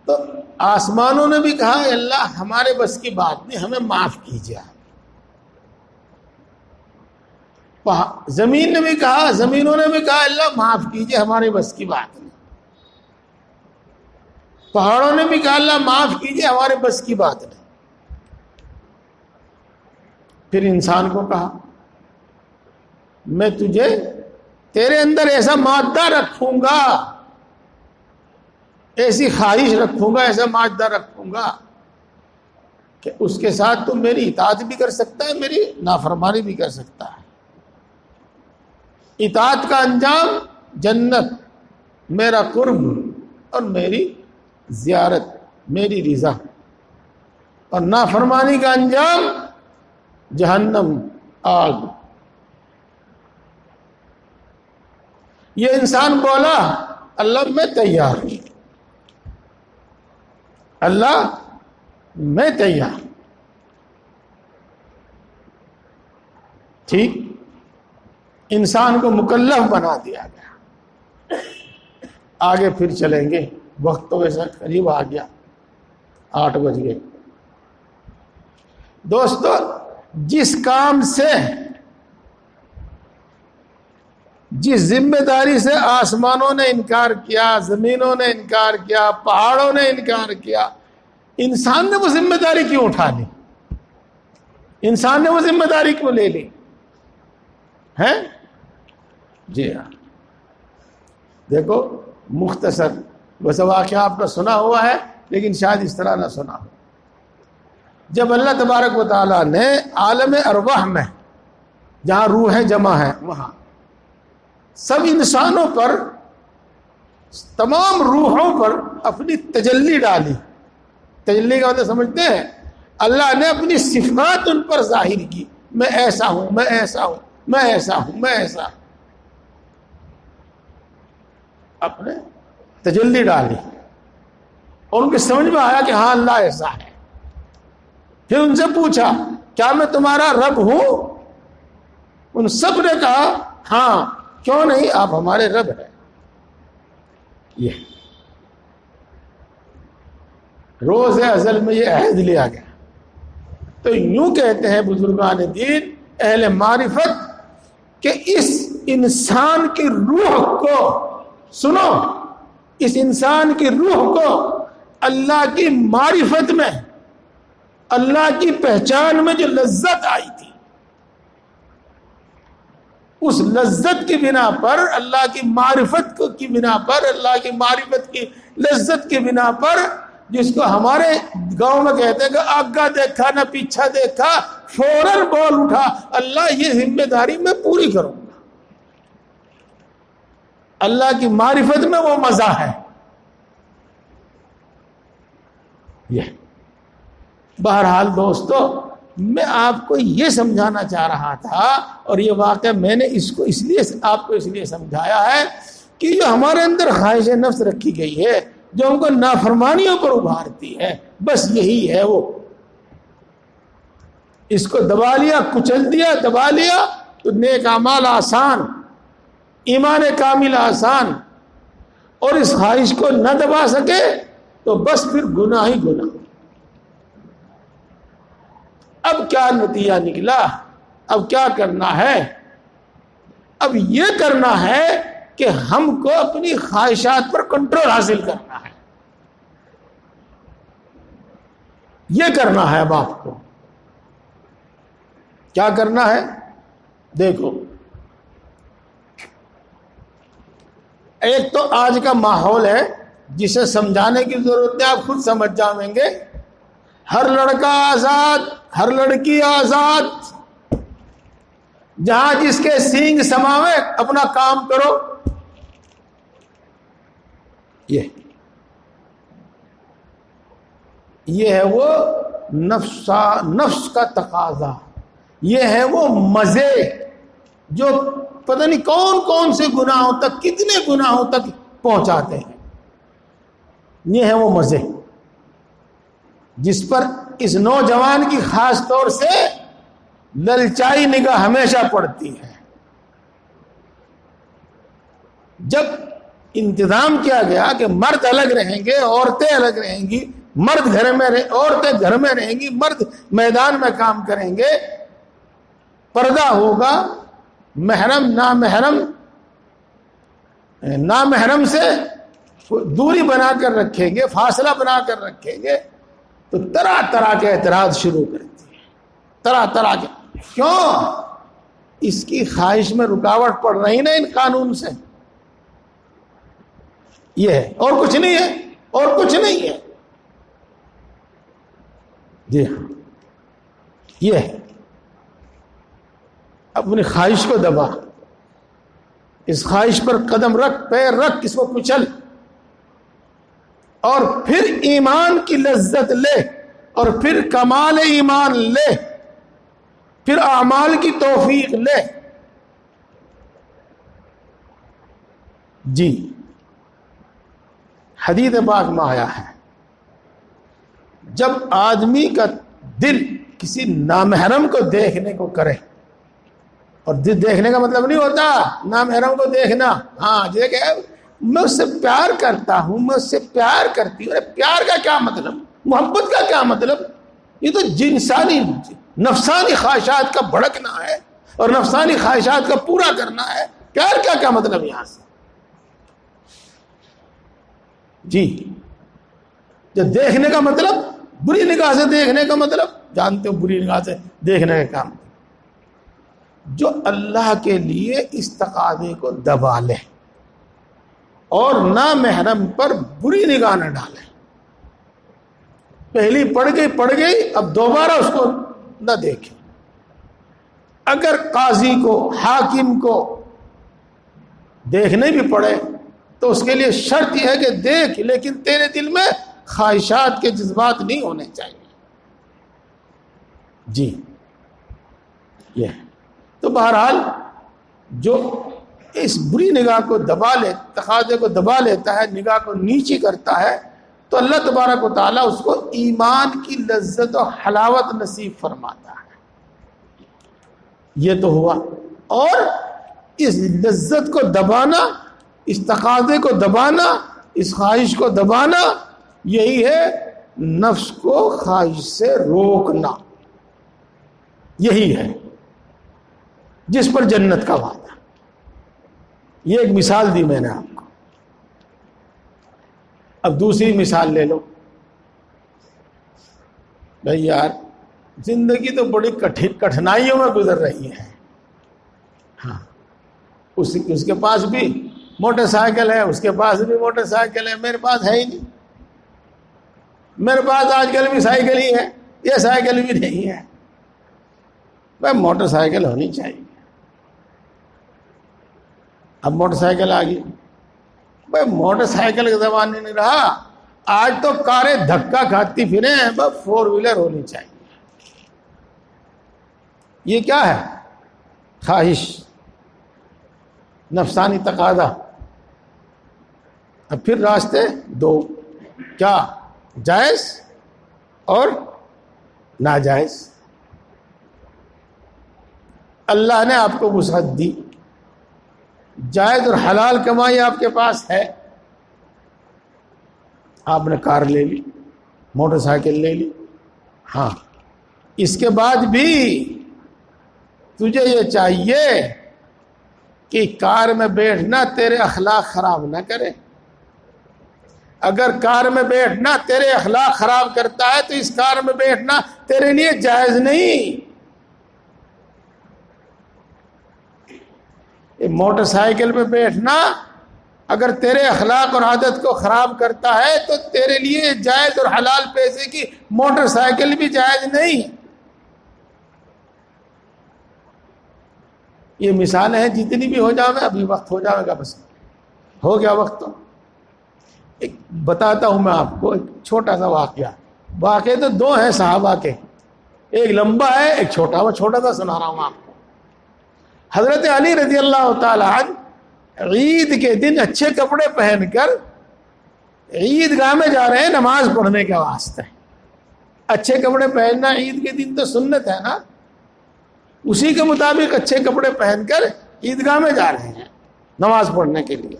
تو آسمانوں نے بھی کہا اللہ ہمارے بس کی بات نہیں, ہمیں معاف کیجیے. زمین نے بھی کہا, زمینوں نے بھی کہا اللہ معاف کیجیے, ہمارے بس کی بات نہیں. پہاڑوں نے بھی کہا اللہ معاف کیجیے, ہمارے بس کی بات نہیں. پھر انسان کو کہا میں تجھے تیرے اندر ایسا مادہ رکھوں گا, ایسی خواہش رکھوں گا, ایسا مادہ رکھوں گا کہ اس کے ساتھ تو میری اطاعت بھی کر سکتا ہے, میری نافرمانی بھی کر سکتا ہے. اطاعت کا انجام جنت, میرا قرب اور میری زیارت, میری رضا, اور نافرمانی کا انجام جہنم, آگ. یہ انسان بولا اللہ میں تیار ہوں, اللہ میں تیار. ٹھیک, انسان کو مکلف بنا دیا گیا. آگے پھر چلیں گے, وقت تو ویسا قریب آ گیا, 8 بج گئے. دوستو جس کام سے, جس ذمہ داری سے آسمانوں نے انکار کیا, زمینوں نے انکار کیا, پہاڑوں نے انکار کیا, انسان نے وہ ذمہ داری کیوں اٹھا لی؟ انسان نے وہ ذمہ داری کیوں لے لی ہے؟ جی ہاں, دیکھو مختصر ویسا واقعہ آپ نے سنا ہوا ہے, لیکن شاید اس طرح نہ سنا ہو. جب اللہ تبارک و تعالیٰ نے عالم ارواح میں, جہاں روحیں جمع ہیں, وہاں سب انسانوں پر, تمام روحوں پر اپنی تجلی ڈالی, تجلی کا مطلب سمجھتے ہیں؟ اللہ نے اپنی صفات ان پر ظاہر کی، میں ایسا ہوں، میں ایسا ہوں، میں ایسا ہوں، میں ایسا ہوں، اپنے تجلی ڈالی اور ان کی سمجھ میں آیا کہ ہاں اللہ ایسا ہے۔ پھر ان سے پوچھا کیا میں تمہارا رب ہوں؟ ان سب نے کہا ہاں، کیوں نہیں، آپ ہمارے رب ہیں۔ یہ روز ازل میں یہ عہد لیا گیا۔ تو یوں کہتے ہیں بزرگان دین اہل معرفت کہ اس انسان کی روح کو، سنو، اس انسان کی روح کو اللہ کی معرفت میں، اللہ کی پہچان میں جو لذت آئی تھی، اس لذت کی بنا پر، اللہ کی معرفت کی بنا پر، اللہ کی معرفت کی لذت کی بنا پر، جس کو ہمارے گاؤں میں کہتے ہیں کہ آگا دیکھا نہ پیچھا دیکھا، فوراً بول اٹھا اللہ یہ ذمہ داری میں پوری کروں گا۔ اللہ کی معرفت میں وہ مزہ ہے۔ یہ بہرحال دوستو، میں آپ کو یہ سمجھانا چاہ رہا تھا، اور یہ واقعہ میں نے اس کو اس لیے آپ کو اس لیے سمجھایا ہے کہ جو ہمارے اندر خواہش نفس رکھی گئی ہے، جو ہم کو نافرمانیوں پر ابھارتی ہے، بس یہی ہے وہ۔ اس کو دبا لیا، کچل دیا، دبا لیا تو نیک اعمال آسان، ایمان کامل آسان، اور اس خواہش کو نہ دبا سکے تو بس پھر گناہ ہی گناہ۔ اب کیا نتیجہ نکلا؟ اب کیا کرنا ہے؟ اب یہ کرنا ہے کہ ہم کو اپنی خواہشات پر کنٹرول حاصل کرنا ہے۔ یہ کرنا ہے اب آپ کو۔ کیا کرنا ہے؟ دیکھو، ایک تو آج کا ماحول ہے جسے سمجھانے کی ضرورت ہے، آپ خود سمجھ جائیں گے۔ ہر لڑکا آزاد، ہر لڑکی آزاد، جہاں جس کے سینگ سماوے اپنا کام کرو۔ یہ ہے وہ نفس کا تقاضا، یہ ہے وہ مزے جو پتہ نہیں کون کون سے گناہوں تک، کتنے گناہوں تک پہنچاتے ہیں۔ یہ ہے وہ مزے جس پر اس نوجوان کی خاص طور سے للچائی نگاہ ہمیشہ پڑتی ہے۔ جب انتظام کیا گیا کہ مرد الگ رہیں گے، عورتیں الگ رہیں گی، مرد گھر میں عورتیں گھر میں رہیں گی، مرد میدان میں کام کریں گے، پردہ ہوگا، محرم نامحرم سے دوری بنا کر رکھیں گے، فاصلہ بنا کر رکھیں گے، تو طرح طرح کے اعتراض شروع کرتی ہے، طرح طرح کے۔ کیوں؟ اس کی خواہش میں رکاوٹ پڑ رہی نا ان قانون سے۔ یہ ہے، اور کچھ نہیں ہے، اور کچھ نہیں ہے۔ جی ہاں، یہ ہے۔ اپنی خواہش کو دبا، اس خواہش پر قدم رکھ، پیر رکھ، اس کو کچل، اور پھر ایمان کی لذت لے، اور پھر کمال ایمان لے، پھر اعمال کی توفیق لے۔ جی، حدیث پاک میں آیا ہے جب آدمی کا دل کسی نامحرم کو دیکھنے کو کرے، اور دل دیکھنے کا مطلب نہیں ہوتا نامحرم کو دیکھنا، ہاں دیکھے میں اس سے پیار کرتا ہوں، میں اس سے پیار کرتی ہوں۔ پیار کا کیا مطلب؟ محبت کا کیا مطلب؟ یہ تو جنسانی نفسانی خواہشات کا بھڑکنا ہے اور نفسانی خواہشات کا پورا کرنا ہے۔ پیار کا کیا مطلب یہاں سے؟ جی، جو دیکھنے کا مطلب بری نگاہ سے دیکھنے کا مطلب جانتے ہو، بری نگاہ سے دیکھنے کا کام جو اللہ کے لیے اس تقاضے کو دبا لے اور نامحرم پر بری نگاہ نہ ڈالے۔ پہلی پڑ گئی، اب دوبارہ اس کو نہ دیکھے۔ اگر قاضی کو، حاکم کو دیکھنے بھی پڑے تو اس کے لیے شرط یہ ہے کہ دیکھ، لیکن تیرے دل میں خواہشات کے جذبات نہیں ہونے چاہیے. جی یہ ہے. تو بہرحال جو اس بری نگاہ کو دبا لے، تقاضے کو دبا لیتا ہے، نگاہ کو نیچی کرتا ہے، تو اللہ تبارک و تعالیٰ اس کو ایمان کی لذت و حلاوت نصیب فرماتا ہے. یہ تو ہوا. اور اس لذت کو دبانا، اس تقاضے کو دبانا، اس خواہش کو دبانا، یہی ہے نفس کو خواہش سے روکنا. یہی ہے جس پر جنت کا وعدہ. یہ ایک مثال دی میں نے آپ کو. اب دوسری مثال لے لو. بھائی یار زندگی تو بڑی کٹھنائیوں میں گزر رہی ہے. ہاں اس کے پاس بھی موٹر سائیکل ہے، اس کے پاس بھی موٹر سائیکل ہے، میرے پاس ہے ہی نہیں. میرے پاس آج کل بھی سائیکل ہی ہے، یہ سائیکل بھی نہیں ہے. بھائی موٹر سائیکل ہونی چاہیے. اب موٹر سائیکل آ گئی. بھائی موٹر سائیکل کا زمانہ نہیں رہا، آج تو کاریں دھکا کھاتی پھریں ہیں. بس 4 ویلر ہونی چاہیے. یہ کیا ہے؟ خواہش، نفسانی تقاضا. اب پھر راستے دو، کیا؟ جائز اور ناجائز. اللہ نے آپ کو وسعت دی، جائز اور حلال کمائی آپ کے پاس ہے. آپ نے کار لے لی، موٹر سائیکل لے لی. ہاں اس کے بعد بھی تجھے یہ چاہیے کہ کار میں بیٹھنا تیرے اخلاق خراب نہ کرے. اگر کار میں بیٹھنا تیرے اخلاق خراب کرتا ہے تو اس کار میں بیٹھنا تیرے لیے جائز نہیں. موٹر سائیکل پہ بیٹھنا اگر تیرے اخلاق اور عادت کو خراب کرتا ہے تو تیرے لیے جائز اور حلال پیسے کی موٹر سائیکل بھی جائز نہیں. یہ مثالیں ہیں جتنی بھی ہو جاوے. ابھی وقت ہو جائے گا، بس ہو گیا وقت. تو ایک بتاتا ہوں میں آپ کو ایک چھوٹا سا واقعہ. واقعے تو 2 ہیں صحابہ کے، ایک لمبا ہے ایک چھوٹا. وہ چھوٹا سا سنا رہا ہوں آپ کو. حضرت علی رضی اللہ تعالی عنہ عید کے دن اچھے کپڑے پہن کر عید گاہ میں جا رہے ہیں نماز پڑھنے کے واسطے. اچھے کپڑے پہننا عید کے دن تو سنت ہے نا. اسی کے مطابق اچھے کپڑے پہن کر عیدگاہ میں جا رہے ہیں نماز پڑھنے کے لیے.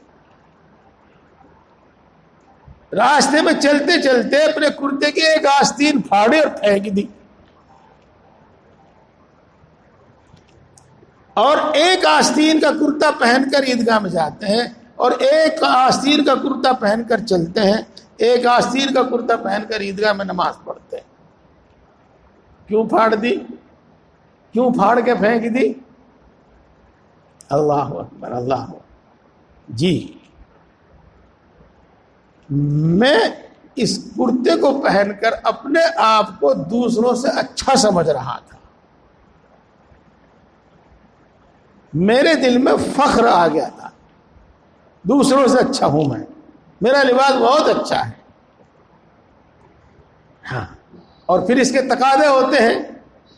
راستے میں چلتے چلتے اپنے کرتے کی ایک آستین پھاڑی اور پھینک دی، اور ایک آستین کا کرتا پہن کر عیدگاہ میں جاتے ہیں اور ایک آستین کا کرتا پہن کر چلتے ہیں. ایک آستین کا کرتا پہن کر عیدگاہ میں نماز پڑھتے ہیں. کیوں پھاڑ دی؟ کیوں پھاڑ کے پھینک دی؟ اللہ اکبر، اللہ اکبر. جی میں اس کرتے کو پہن کر اپنے آپ کو دوسروں سے اچھا سمجھ رہا تھا. میرے دل میں فخر آ گیا تھا، دوسروں سے اچھا ہوں میں، میرا لباس بہت اچھا ہے. ہاں اور پھر اس کے تقاضے ہوتے ہیں.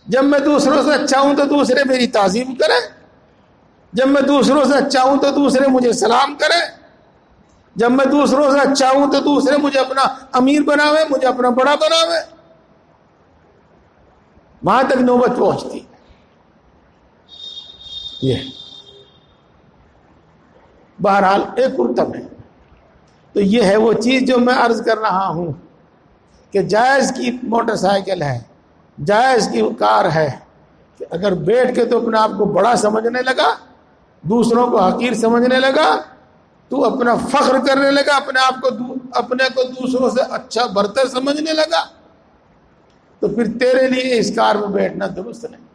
جب میں دوسروں سے اچھا ہوں تو دوسرے میری تعظیم کریں، جب میں دوسروں سے اچھا ہوں تو دوسرے مجھے سلام کریں، جب میں دوسروں سے اچھا ہوں تو دوسرے مجھے اپنا امیر بناوے، مجھے اپنا بڑا بناوے. وہاں تک نوبت پہنچتی. یہ بہرحال ایک کرتب ہے. تو یہ ہے وہ چیز جو میں عرض کر رہا ہوں کہ جائز کی موٹر سائیکل ہے، جائز کی کار ہے، کہ اگر بیٹھ کے تو اپنے آپ کو بڑا سمجھنے لگا، دوسروں کو حقیر سمجھنے لگا، تو اپنا فخر کرنے لگا، اپنے کو دوسروں سے اچھا برتر سمجھنے لگا، تو پھر تیرے لیے اس کار میں بیٹھنا درست نہیں.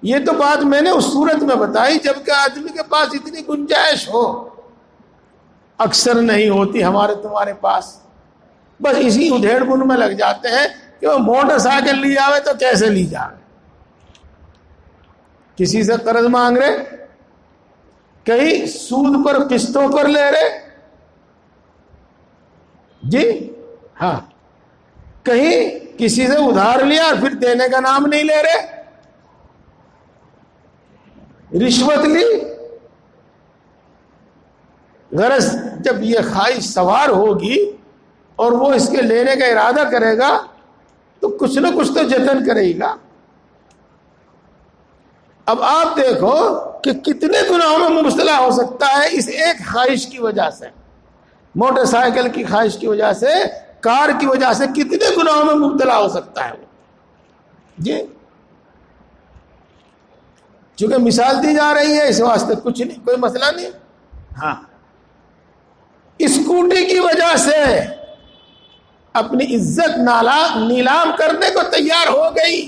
یہ تو بات میں نے اس صورت میں بتائی جبکہ آدمی کے پاس اتنی گنجائش ہو. اکثر نہیں ہوتی ہمارے تمہارے پاس. بس اسی ادھیڑ بن میں لگ جاتے ہیں کہ وہ موٹر سائیکل لی جاوے تو کیسے لی جاوے. کسی سے قرض مانگ رہے، کئی سود پر قسطوں پر لے رہے، جی ہاں، کہیں کسی سے ادھار لیا اور پھر دینے کا نام نہیں لے رہے، رشوت لی، غرض جب یہ خواہش سوار ہوگی اور وہ اس کے لینے کا ارادہ کرے گا تو کچھ نہ کچھ تو جتن کرے گا۔ اب آپ دیکھو کہ کتنے گناہوں میں مبتلا ہو سکتا ہے اس ایک خواہش کی وجہ سے، موٹر سائیکل کی خواہش کی وجہ سے، کار کی وجہ سے کتنے گناہوں میں مبتلا ہو سکتا ہے وہ۔ جی چونکہ مثال دی جا رہی ہے اس واسطے کچھ نہیں، کوئی مسئلہ نہیں۔ ہاں، اسکوٹی کی وجہ سے اپنی عزت نیلام کرنے کو تیار ہو گئی،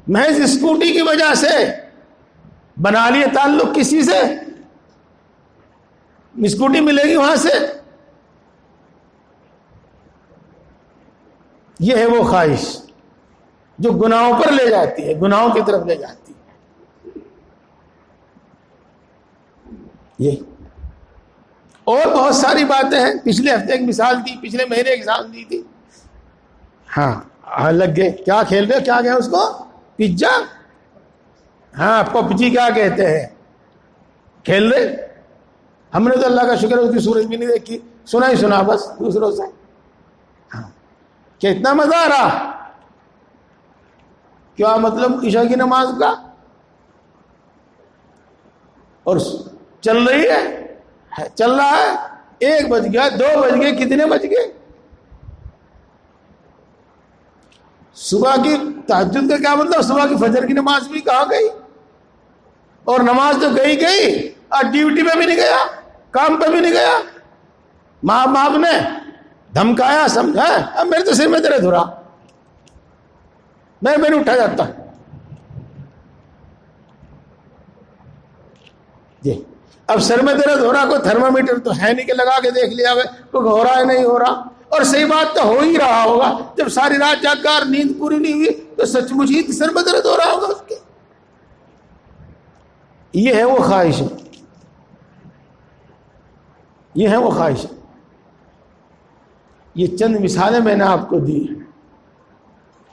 محض اسکوٹی کی وجہ سے بنا لیے تعلق کسی سے، اسکوٹی ملے گی وہاں سے۔ یہ ہے وہ خواہش جو گناہوں پر لے جاتی ہے، گناہوں کی طرف لے جاتی ہے۔ یہ اور بہت ساری باتیں ہیں، پچھلے ہفتے ایک مثال دی، پچھلے مہینے ایک مثال دی تھی۔ ہاں لگ گئے، کیا کھیل رہے، کیا کہیں اس کو، پزا، ہاں پب جی کیا کہتے ہیں، کھیل رہے۔ ہم نے تو اللہ کا شکر ہے اس کی صورت بھی نہیں دیکھی، سنا ہی سنا بس دوسروں سے۔ ہاں کتنا مزہ آ رہا، کیا مطلب عشاء کی نماز کا، اور چل رہی ہے، چل رہا ہے، 1 بج گیا، 2 بج گئے، کتنے بج گئے؟ صبح کی تہجد کا کیا مطلب، صبح کی فجر کی نماز بھی کہاں گئی، اور نماز تو گئی اور ڈیوٹی پہ بھی نہیں گیا، کام پہ بھی نہیں گیا، ماں باپ نے دھمکایا، سمجھا، اب میرے تو سر میں درد ہو رہا، میں نہیں اٹھا جاتا۔ جی اب سر میں درد ہو رہا، کوئی تھرمامیٹر تو ہے نہیں کہ لگا کے دیکھ لیا کوئی ہو رہا ہے نہیں ہو رہا، اور صحیح بات تو ہو ہی رہا ہوگا، جب ساری رات جاگ کر نیند پوری نہیں ہوئی تو سچ مچ ہی سر میں درد ہو رہا ہوگا اس کے۔ یہ ہے وہ خواہش، یہ ہے وہ خواہش۔ یہ چند مثالیں میں نے آپ کو دی ہیں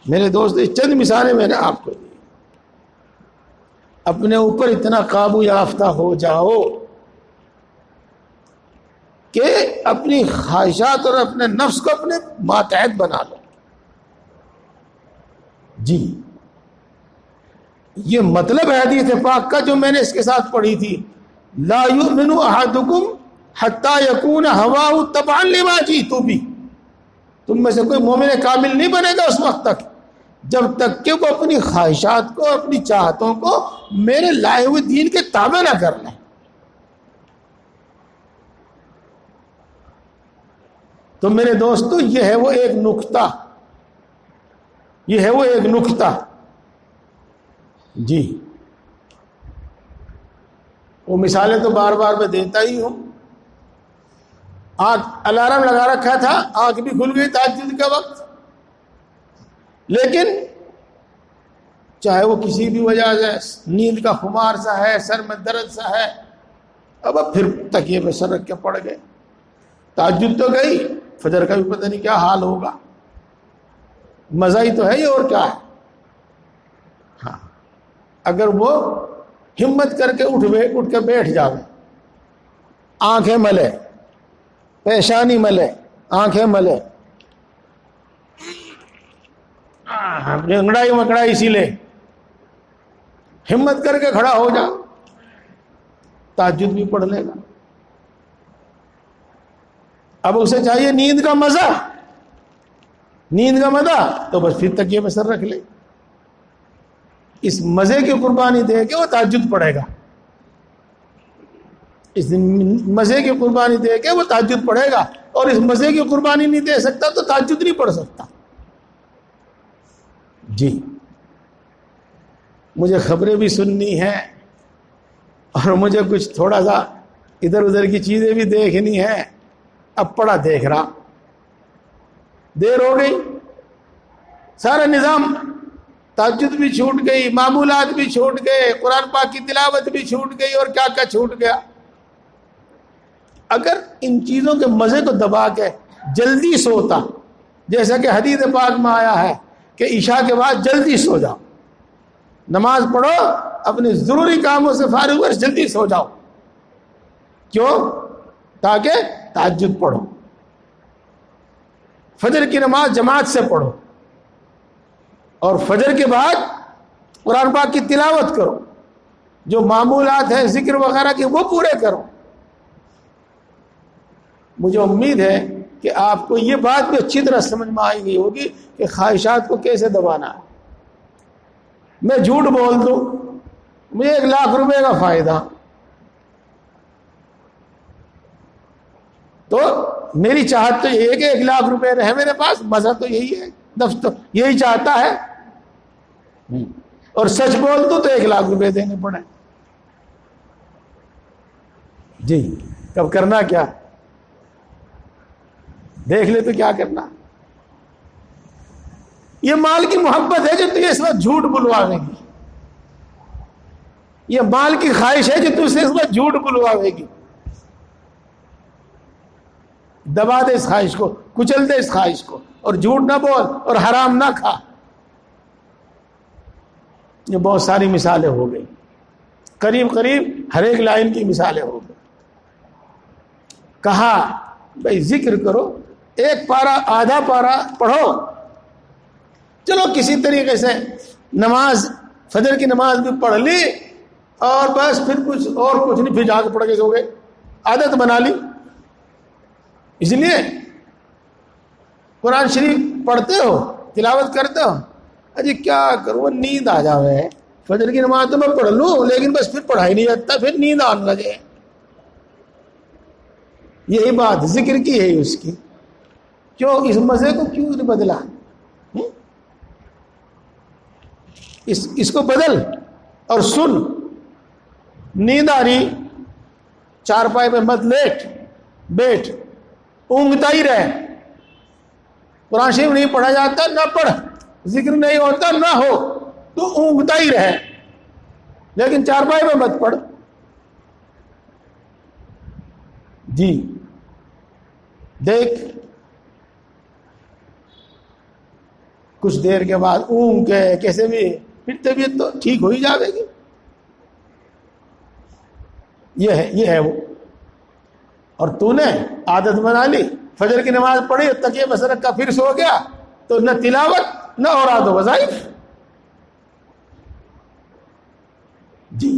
میرے دوست، یہ چند مثالیں میں نے آپ کو دی۔ اپنے اوپر اتنا قابو یافتہ ہو جاؤ کہ اپنی خواہشات اور اپنے نفس کو اپنے ماتحت بنا لو۔ جی یہ مطلب ہے حدیث پاک کا جو میں نے اس کے ساتھ پڑھی تھی، لا یؤمن احدکم حتی یکون ہواہ تبعا لما جئت بہ، تم میں سے کوئی مومن کامل نہیں بنے گا اس وقت تک جب تک کہ وہ اپنی خواہشات کو، اپنی چاہتوں کو میرے لائے ہوئے دین کے تابع نہ کر لیں۔ تو میرے دوستو یہ ہے وہ ایک نکتہ، یہ ہے وہ ایک نکتہ۔ جی وہ مثالیں تو بار بار میں دیتا ہی ہوں۔ الارم لگا رکھا تھا، آنکھ بھی کھل گئی تہجد کا وقت، لیکن چاہے وہ کسی بھی وجہ سے، نیند کا خمار سا ہے، سر میں درد سا ہے، اب پھر تکیے پہ سر رکھ کے پڑ گئے، تہجد تو گئی، فجر کا بھی پتہ نہیں کیا حال ہوگا، مزہ ہی تو ہے یہ، اور کیا ہے۔ ہاں اگر وہ ہمت کر کے اٹھ کے بیٹھ جاوے، آنکھیں ملے، پیشانی ملے، آنکھیں ملے، انگڑائی مکڑائی سی لے، ہمت کر کے کھڑا ہو جا، تہجد بھی پڑھ لے گا۔ اب اسے چاہیے نیند کا مزہ، نیند کا مزہ، تو بس پھر تکیے میں سر رکھ لے، اس مزے کی قربانی دے کے وہ تہجد پڑھے گا، اس مزے کی قربانی دے کے وہ تہجد پڑھے گا، اور اس مزے کی قربانی نہیں دے سکتا تو تہجد نہیں پڑھ سکتا۔ جی مجھے خبریں بھی سننی ہیں، اور مجھے کچھ تھوڑا سا ادھر ادھر کی چیزیں بھی دیکھنی ہیں، اب پڑا دیکھ رہا، دیر ہو گئی، سارا نظام، تہجد بھی چھوٹ گئی، معمولات بھی چھوٹ گئے، قرآن پاک کی تلاوت بھی چھوٹ گئی، اور کیا کیا چھوٹ گیا۔ اگر ان چیزوں کے مزے کو دبا کے جلدی سوتا، جیسا کہ حدیث پاک میں آیا ہے کہ عشاء کے بعد جلدی سو جاؤ، نماز پڑھو، اپنے ضروری کاموں سے فارغ ہو جلدی سو جاؤ، کیوں؟ تاکہ تہجد پڑھو، فجر کی نماز جماعت سے پڑھو، اور فجر کے بعد قرآن پاک کی تلاوت کرو، جو معمولات ہیں ذکر وغیرہ کے وہ پورے کرو۔ مجھے امید ہے کہ آپ کو یہ بات بھی اچھی طرح سمجھ میں آئی گئی ہوگی کہ خواہشات کو کیسے دبانا ہے۔ میں جھوٹ بول دوں، مجھے 1,00,000 روپے کا فائدہ، تو میری چاہت تو یہ ہے کہ 1,00,000 روپے رہے میرے پاس، مزہ تو یہی ہے، دفتر یہی چاہتا ہے، اور سچ بول دوں تو 1,00,000 روپے دینے پڑے۔ جی کب کرنا کیا؟ دیکھ لے تو کیا کرنا۔ یہ مال کی محبت ہے جو تجھے اس وقت جھوٹ بلواوے گی، یہ مال کی خواہش ہے جو تجھے اس وقت جھوٹ بلواوے گی۔ دبا دے اس خواہش کو، کچل دے اس خواہش کو، اور جھوٹ نہ بول اور حرام نہ کھا۔ یہ بہت ساری مثالیں ہو گئی، قریب ہر ایک لائن کی مثالیں ہو گئی۔ کہا بھائی ذکر کرو، ایک پارہ آدھا پارہ پڑھو، چلو کسی طریقے سے نماز فجر کی نماز بھی پڑھ لی، اور بس پھر کچھ نہیں، پھر جا کے پڑھ کے سو گئے، عادت بنا لی۔ اس لیے قرآن شریف پڑھتے ہو، تلاوت کرتے ہو، اجی کیا کروں، نیند آ جاوے، فجر کی نماز تو میں پڑھ لوں لیکن بس پھر پڑھائی نہیں جاتا، پھر نیند آنے لگے۔ یہی بات ذکر کی ہے اس کی، کیوں اس مزے کو کیوں نہیں بدلا؟ اس کو بدل اور سن۔ نیند آ رہی، چارپائی پہ مت بیٹھ، اونگتا ہی رہے۔ قرآن شریف نہیں پڑھا جاتا نہ پڑھ، ذکر نہیں ہوتا نہ ہو، تو اونگتا ہی رہے، لیکن چارپائی پہ مت پڑھ۔ جی دیکھ کچھ دیر کے بعد اونگ کے کیسے بھی پھر طبیعت تو ٹھیک ہو ہی جاوے گی۔ یہ ہے وہ۔ اور تو نے عادت بنا لی، فجر کی نماز پڑھی، تکیے بس رکھا، پھر سو گیا، تو نہ تلاوت نہ اوراد و وظائف۔ جی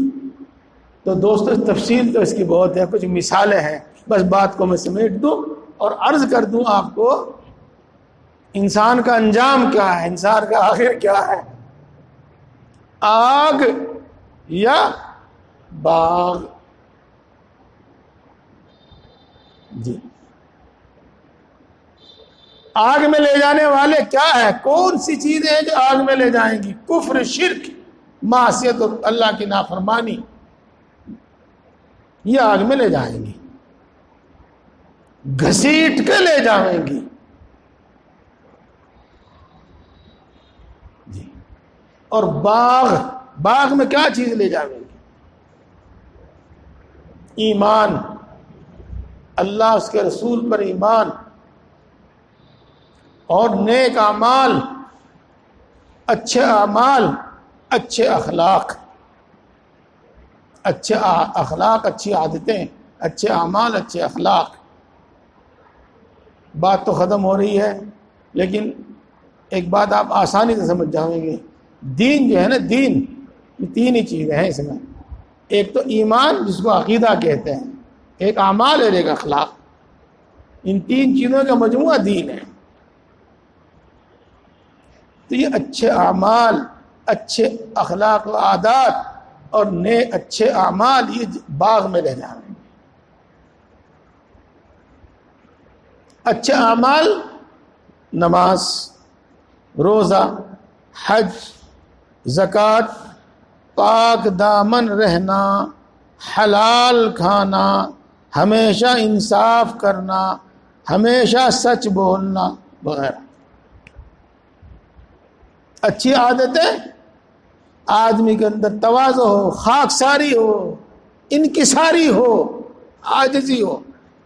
تو دوستو تفصیل تو اس کی بہت ہے، کچھ مثالیں ہیں، بس بات کو میں سمیٹ دوں اور عرض کر دوں آپ کو انسان کا انجام کیا ہے، انسان کا آخر کیا ہے، آگ یا باغ۔ جی آگ میں لے جانے والے کیا ہے؟ کون سی چیزیں ہیں جو آگ میں لے جائیں گی؟ کفر، شرک، معصیت اور اللہ کی نافرمانی، یہ آگ میں لے جائیں گی، گھسیٹ کے لے جائیں گی۔ جی اور باغ میں کیا چیز لے جائیں گی؟ ایمان، اللہ اس کے رسول پر ایمان، اور نیک اعمال، اچھے اعمال، اچھے اخلاق، اچھی عادتیں، اچھے اعمال، اچھے اخلاق۔ بات تو ختم ہو رہی ہے، لیکن ایک بات آپ آسانی سے سمجھ جائیں گے۔ دین جو ہے نا، دین یہ تین ہی چیزیں ہیں اس میں، ایک تو ایمان جس کو عقیدہ کہتے ہیں، ایک اعمال اور ایک اخلاق۔ ان تین چیزوں کا مجموعہ دین ہے۔ تو یہ اچھے اعمال، اچھے اخلاق و عادات اور اچھے اعمال یہ باغ میں لے جانے ہیں۔ اچھے اعمال، نماز، روزہ، حج، زکوٰۃ، پاک دامن رہنا، حلال کھانا، ہمیشہ انصاف کرنا، ہمیشہ سچ بولنا وغیرہ۔ اچھی عادتیں، آدمی کے اندر تواضع ہو، خاکساری ہو، انکساری ہو، عاجزی ہو،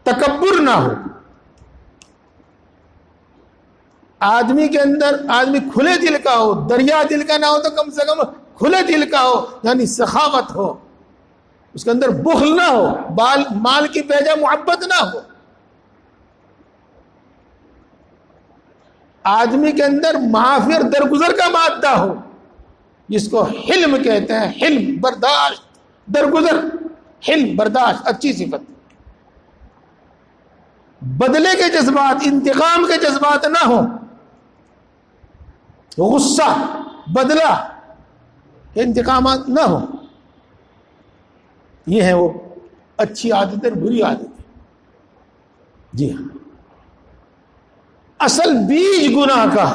تکبر نہ ہو. آدمی کے اندر آدمی کھلے دل کا ہو, دریا دل کا نہ ہو تو کم سے کم کھلے دل کا ہو, یعنی سخاوت ہو, اس کے اندر بخل نہ ہو, مال کی بیجا محبت نہ ہو. آدمی کے اندر معافی اور درگزر کا مادہ ہو, جس کو حلم کہتے ہیں, حلم برداشت, درگزر, حلم برداشت اچھی صفت. بدلے کے جذبات, انتقام کے جذبات نہ ہو, غصہ, بدلہ کے انتقامات نہ ہو. یہ ہے وہ اچھی عادتیں, بری عادتیں. جی ہاں, اصل بیج گناہ کا,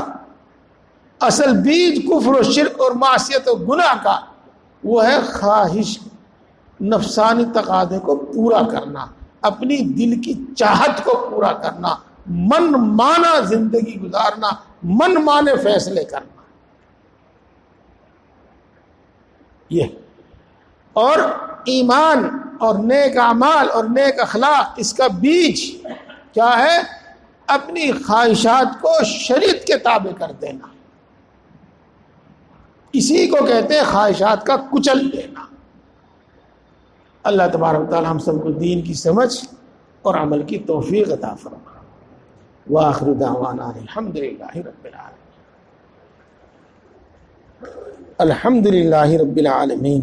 اصل بیج کفر و شرک اور معصیت و گناہ کا وہ ہے خواہش, نفسانی تقاضے کو پورا کرنا, اپنی دل کی چاہت کو پورا کرنا, من مانا زندگی گزارنا, من مانے فیصلے کرنا. یہ اور ایمان اور نیک اعمال اور نیک اخلاق, اس کا بیج کیا ہے؟ اپنی خواہشات کو شریعت کے تابع کر دینا. اسی کو کہتے ہیں خواہشات کا کچل دینا. اللہ تبارک و تعالی ہم سب کو دین کی سمجھ اور عمل کی توفیق عطا فرمائے. وآخر دعوانا الحمدللہ رب العالمین. الحمدللہ رب العالمین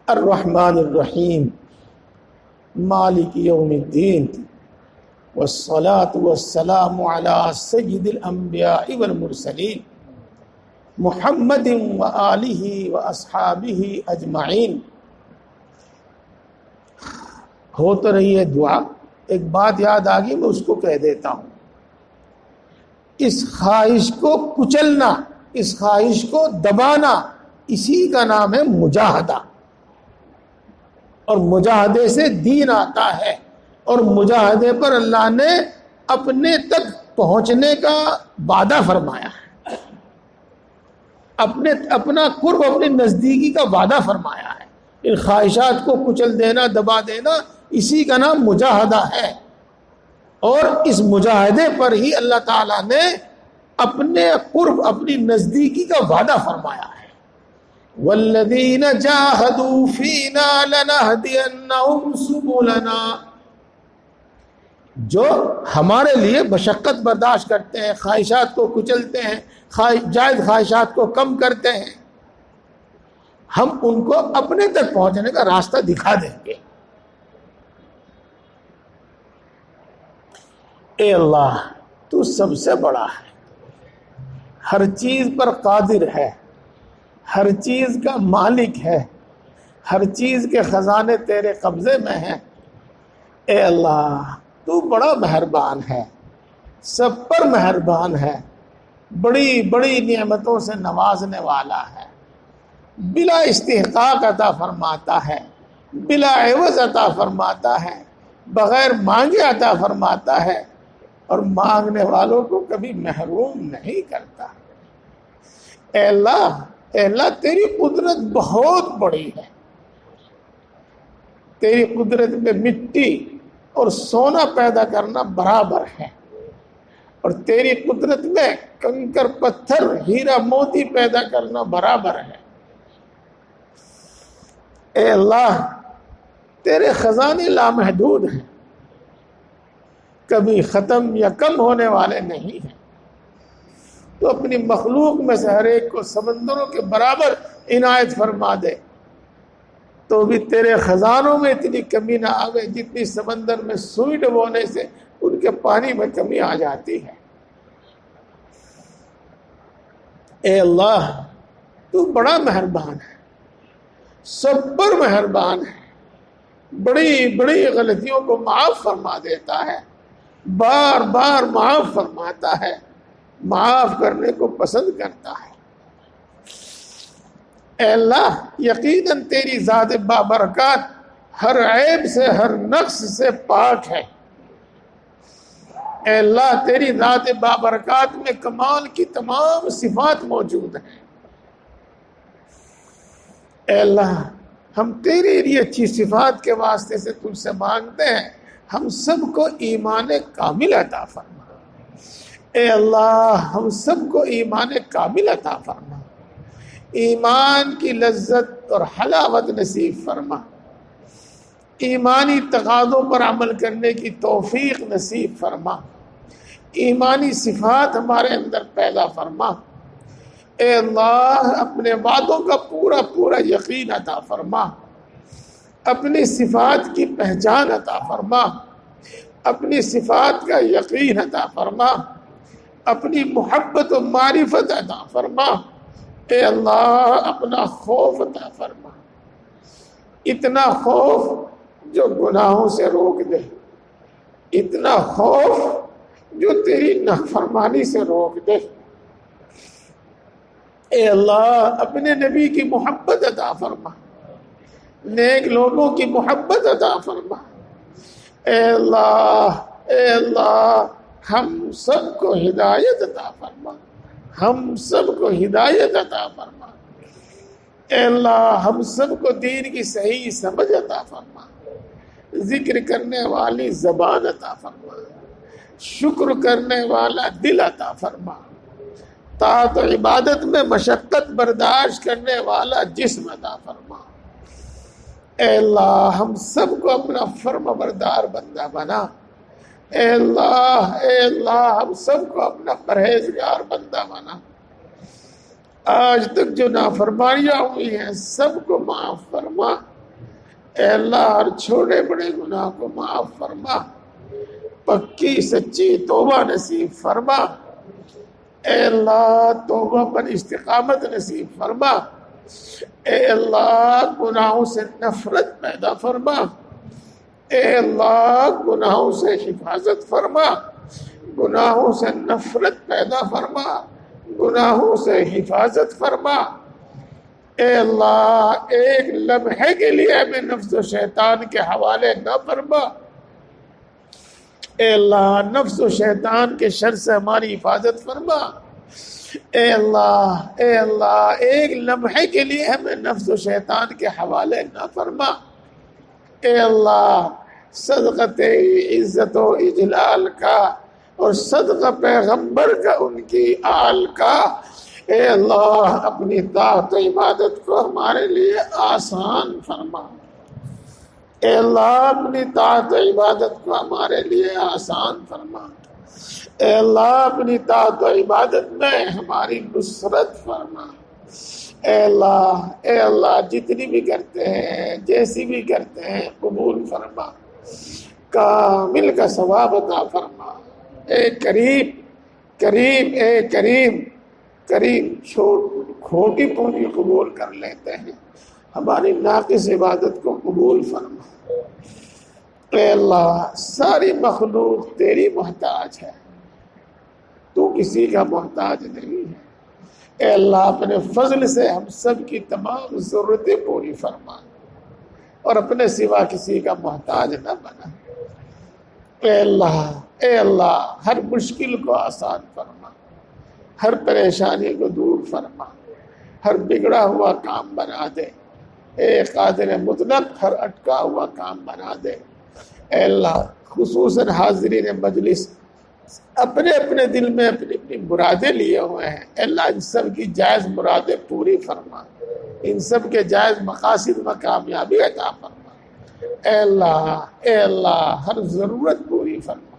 الرحمن الرحیم مالک یوم الدین والصلاة والسلام علی سید الانبیاء والمرسلین محمد وآلہ واصحابہ اجمعین. ہو تو رہی ہے دعا, ایک بات یاد آ گئی, میں اس کو کہہ دیتا ہوں. اس خواہش کو کچلنا, اس خواہش کو دبانا, اسی کا نام ہے مجاہدہ. اور مجاہدے سے دین آتا ہے, اور مجاہدے پر اللہ نے اپنے تک پہنچنے کا وعدہ فرمایا ہے, اپنا قرب, اپنی نزدیکی کا وعدہ فرمایا ہے. ان خواہشات کو کچل دینا, دبا دینا, اسی کا نام مجاہدہ ہے. اور اس مجاہدے پر ہی اللہ تعالیٰ نے اپنے قرب, اپنی نزدیکی کا وعدہ فرمایا ہے. والذین جاہدوا فینا لنہدینہم سبلنا. جو ہمارے لیے مشقت برداشت کرتے ہیں, خواہشات کو کچلتے ہیں, جائز خواہشات کو کم کرتے ہیں, ہم ان کو اپنے تک پہنچنے کا راستہ دکھا دیں گے. اے اللہ, تو سب سے بڑا ہے, ہر چیز پر قادر ہے, ہر چیز کا مالک ہے, ہر چیز کے خزانے تیرے قبضے میں ہیں. اے اللہ, تو بڑا مہربان ہے, سب پر مہربان ہے, بڑی بڑی نعمتوں سے نوازنے والا ہے, بلا استحقاق عطا فرماتا ہے, بلا عوض عطا فرماتا ہے, بغیر مانگے عطا فرماتا ہے, اور مانگنے والوں کو کبھی محروم نہیں کرتا. اے اللہ, تیری قدرت بہت بڑی ہے. تیری قدرت میں مٹی اور سونا پیدا کرنا برابر ہے, اور تیری قدرت میں کنکر پتھر, ہیرا موتی پیدا کرنا برابر ہے. اے اللہ, تیرے خزانے لامحدود ہیں, کبھی ختم یا کم ہونے والے نہیں ہیں. تو اپنی مخلوق میں سے ہر ایک کو سمندروں کے برابر عنایت فرما دے, تو بھی تیرے خزانوں میں اتنی کمی نہ آوے جتنی سمندر میں سوئی ڈبونے سے ان کے پانی میں کمی آ جاتی ہے. اے اللہ, تو بڑا مہربان ہے, سب پر مہربان ہے, بڑی بڑی غلطیوں کو معاف فرما دیتا ہے, بار بار معاف فرماتا ہے, معاف کرنے کو پسند کرتا ہے. اے اللہ, یقیناً تیری ذات بابرکات ہر عیب سے, ہر نقص سے پاک ہے. اے اللہ, تیری ذات بابرکات میں کمال کی تمام صفات موجود ہیں. اے اللہ, ہم تیری لیے اچھی صفات کے واسطے سے تجھ سے مانگتے ہیں, ہم سب کو ایمان کامل عطا فرما۔ اے اللہ ہم سب کو ایمان کامل عطا فرما، ایمان کی لذت اور حلاوت نصیب فرما، ایمانی تقاضوں پر عمل کرنے کی توفیق نصیب فرما، ایمانی صفات ہمارے اندر پیدا فرما۔ اے اللہ اپنے وعدوں کا پورا پورا یقین عطا فرما، اپنی صفات کی پہچان عطا فرما، اپنی صفات کا یقین عطا فرما، اپنی محبت و معرفت عطا فرما۔ اے اللہ اپنا خوف عطا فرما، اتنا خوف جو گناہوں سے روک دے، اتنا خوف جو تیری نافرمانی سے روک دے۔ اے اللہ اپنے نبی کی محبت عطا فرما، نیک لوگوں کی محبت عطا فرما۔ اے اللہ ہم سب کو ہدایت عطا فرما، ہم سب کو ہدایت عطا فرما۔ اے اللہ ہم سب کو دین کی صحیح سمجھ عطا فرما، ذکر کرنے والی زبان عطا فرما، شکر کرنے والا دل عطا فرما، طاعت و عبادت میں مشقت برداشت کرنے والا جسم عطا فرما۔ اے اللہ ہم سب کو اپنا فرما بردار بندہ بنا۔ اے اللہ ہم سب کو اپنا پرہیزگار بندہ بنا۔ آج تک جو نافرمانیاں ہوئی ہیں سب کو معاف فرما۔ اے اللہ ہر چھوٹے بڑے گناہ کو معاف فرما، پکی سچی توبہ نصیب فرما۔ اے اللہ توبہ پر استقامت نصیب فرما۔ اے اللہ گناہوں سے نفرت پیدا فرما۔ اے اللہ گناہوں سے حفاظت فرما، گناہوں سے نفرت پیدا فرما، گناہوں سے حفاظت فرما۔ اے اللہ ایک لمحے کے لیے ہمیں نفس و شیطان کے حوالے نہ فرما۔ اے اللہ نفس و شیطان کے شر سے ہماری حفاظت فرما۔ اے اللہ ایک لمحے کے لیے ہمیں نفس و شیطان کے حوالے نہ فرما۔ اے اللہ صدقہ عزت و اجلال کا اور صدقہ پیغمبر کا ان کی آل کا، اے اللہ اپنی طاعت و عبادت کو ہمارے لیے آسان فرما۔ اے اللہ اپنی طاعت و عبادت کو ہمارے لیے آسان فرما۔ اے اللہ اپنی طاعت و عبادت میں ہماری نصرت فرما۔ اے اللہ جتنی بھی کرتے ہیں جیسی بھی کرتے ہیں قبول فرما، کامل کا ثواب عطا فرما۔ اے کریم کھوٹی پونجی قبول کر لیتے ہیں، ہماری ناقص عبادت کو قبول فرما۔ اے اللہ ساری مخلوق تیری محتاج ہے، تو کسی کا محتاج نہیں ہے۔ اے اللہ اپنے فضل سے ہم سب کی تمام ضرورتیں پوری فرما اور اپنے سوا کسی کا محتاج نہ بنا۔ اے اللہ ہر مشکل کو آسان فرما، ہر پریشانی کو دور فرما، ہر بگڑا ہوا کام بنا دے۔ اے قادر مطلق ہر اٹکا ہوا کام بنا دے۔ اے اللہ خصوصاً حاضرین مجلس اپنے اپنے دل میں اپنی اپنی مرادیں لیے ہوئے ہیں، اے اللہ ان سب کی جائز مرادیں پوری فرما، ان سب کے جائز مقاصد میں کامیابی عطا فرما۔ اے اللہ ہر ضرورت پوری فرما،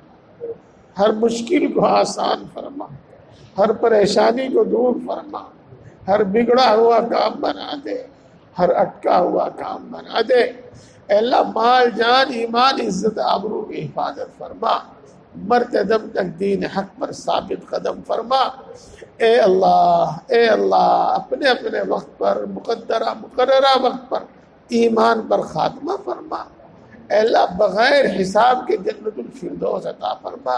ہر مشکل کو آسان فرما، ہر پریشانی کو دور فرما، ہر بگڑا ہوا کام بنا دے، ہر اٹکا ہوا کام بنا دے۔ اے اللہ مال جان ایمان عزت آبرو کی حفاظت فرما، مرتے دم تک دین حق پر ثابت قدم فرما۔ اے اللہ اپنے اپنے وقت پر مقررہ وقت پر ایمان پر خاتمہ فرما۔ اے اللہ بغیر حساب کے جنت الفردوس عطا فرما،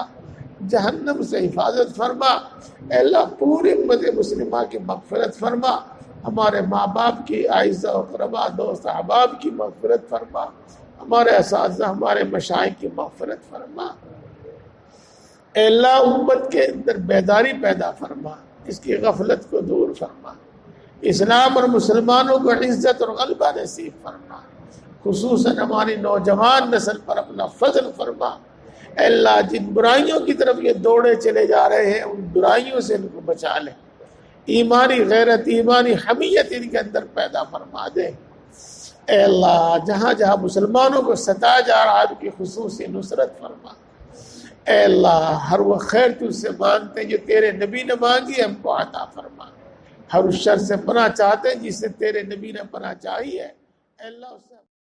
جہنم سے حفاظت فرما۔ اے اللہ پوری امت مسلمہ کی مغفرت فرما، ہمارے ماں باپ کی، اعزاء و اقرباء دوست احباب کی مغفرت فرما، ہمارے اساتذہ ہمارے مشائخ کی مغفرت فرما۔ اے اللہ امت کے اندر بیداری پیدا فرما، اس کی غفلت کو دور فرما، اسلام اور مسلمانوں کو عزت اور غلبہ نصیب فرما، خصوصاً ہماری نوجوان نسل پر اپنا فضل فرما۔ اے اللہ جن برائیوں کی طرف یہ دوڑے چلے جا رہے ہیں ان برائیوں سے ان کو بچا لے، ایمانی غیرت ایمانی حمیت ان کے اندر پیدا فرما دے۔ اے اللہ جہاں جہاں مسلمانوں کو ستایا جا رہا ہے ان کی خصوصی نصرت فرما۔ اے اللہ ہر وہ خیر تجھ سے مانگتے ہیں جو تیرے نبی نے مانگی ہم کو عطا فرما، ہر اس شر سے پناہ چاہتے ہیں جس سے تیرے نبی نے پناہ چاہی ہے، اے اللہ اس سے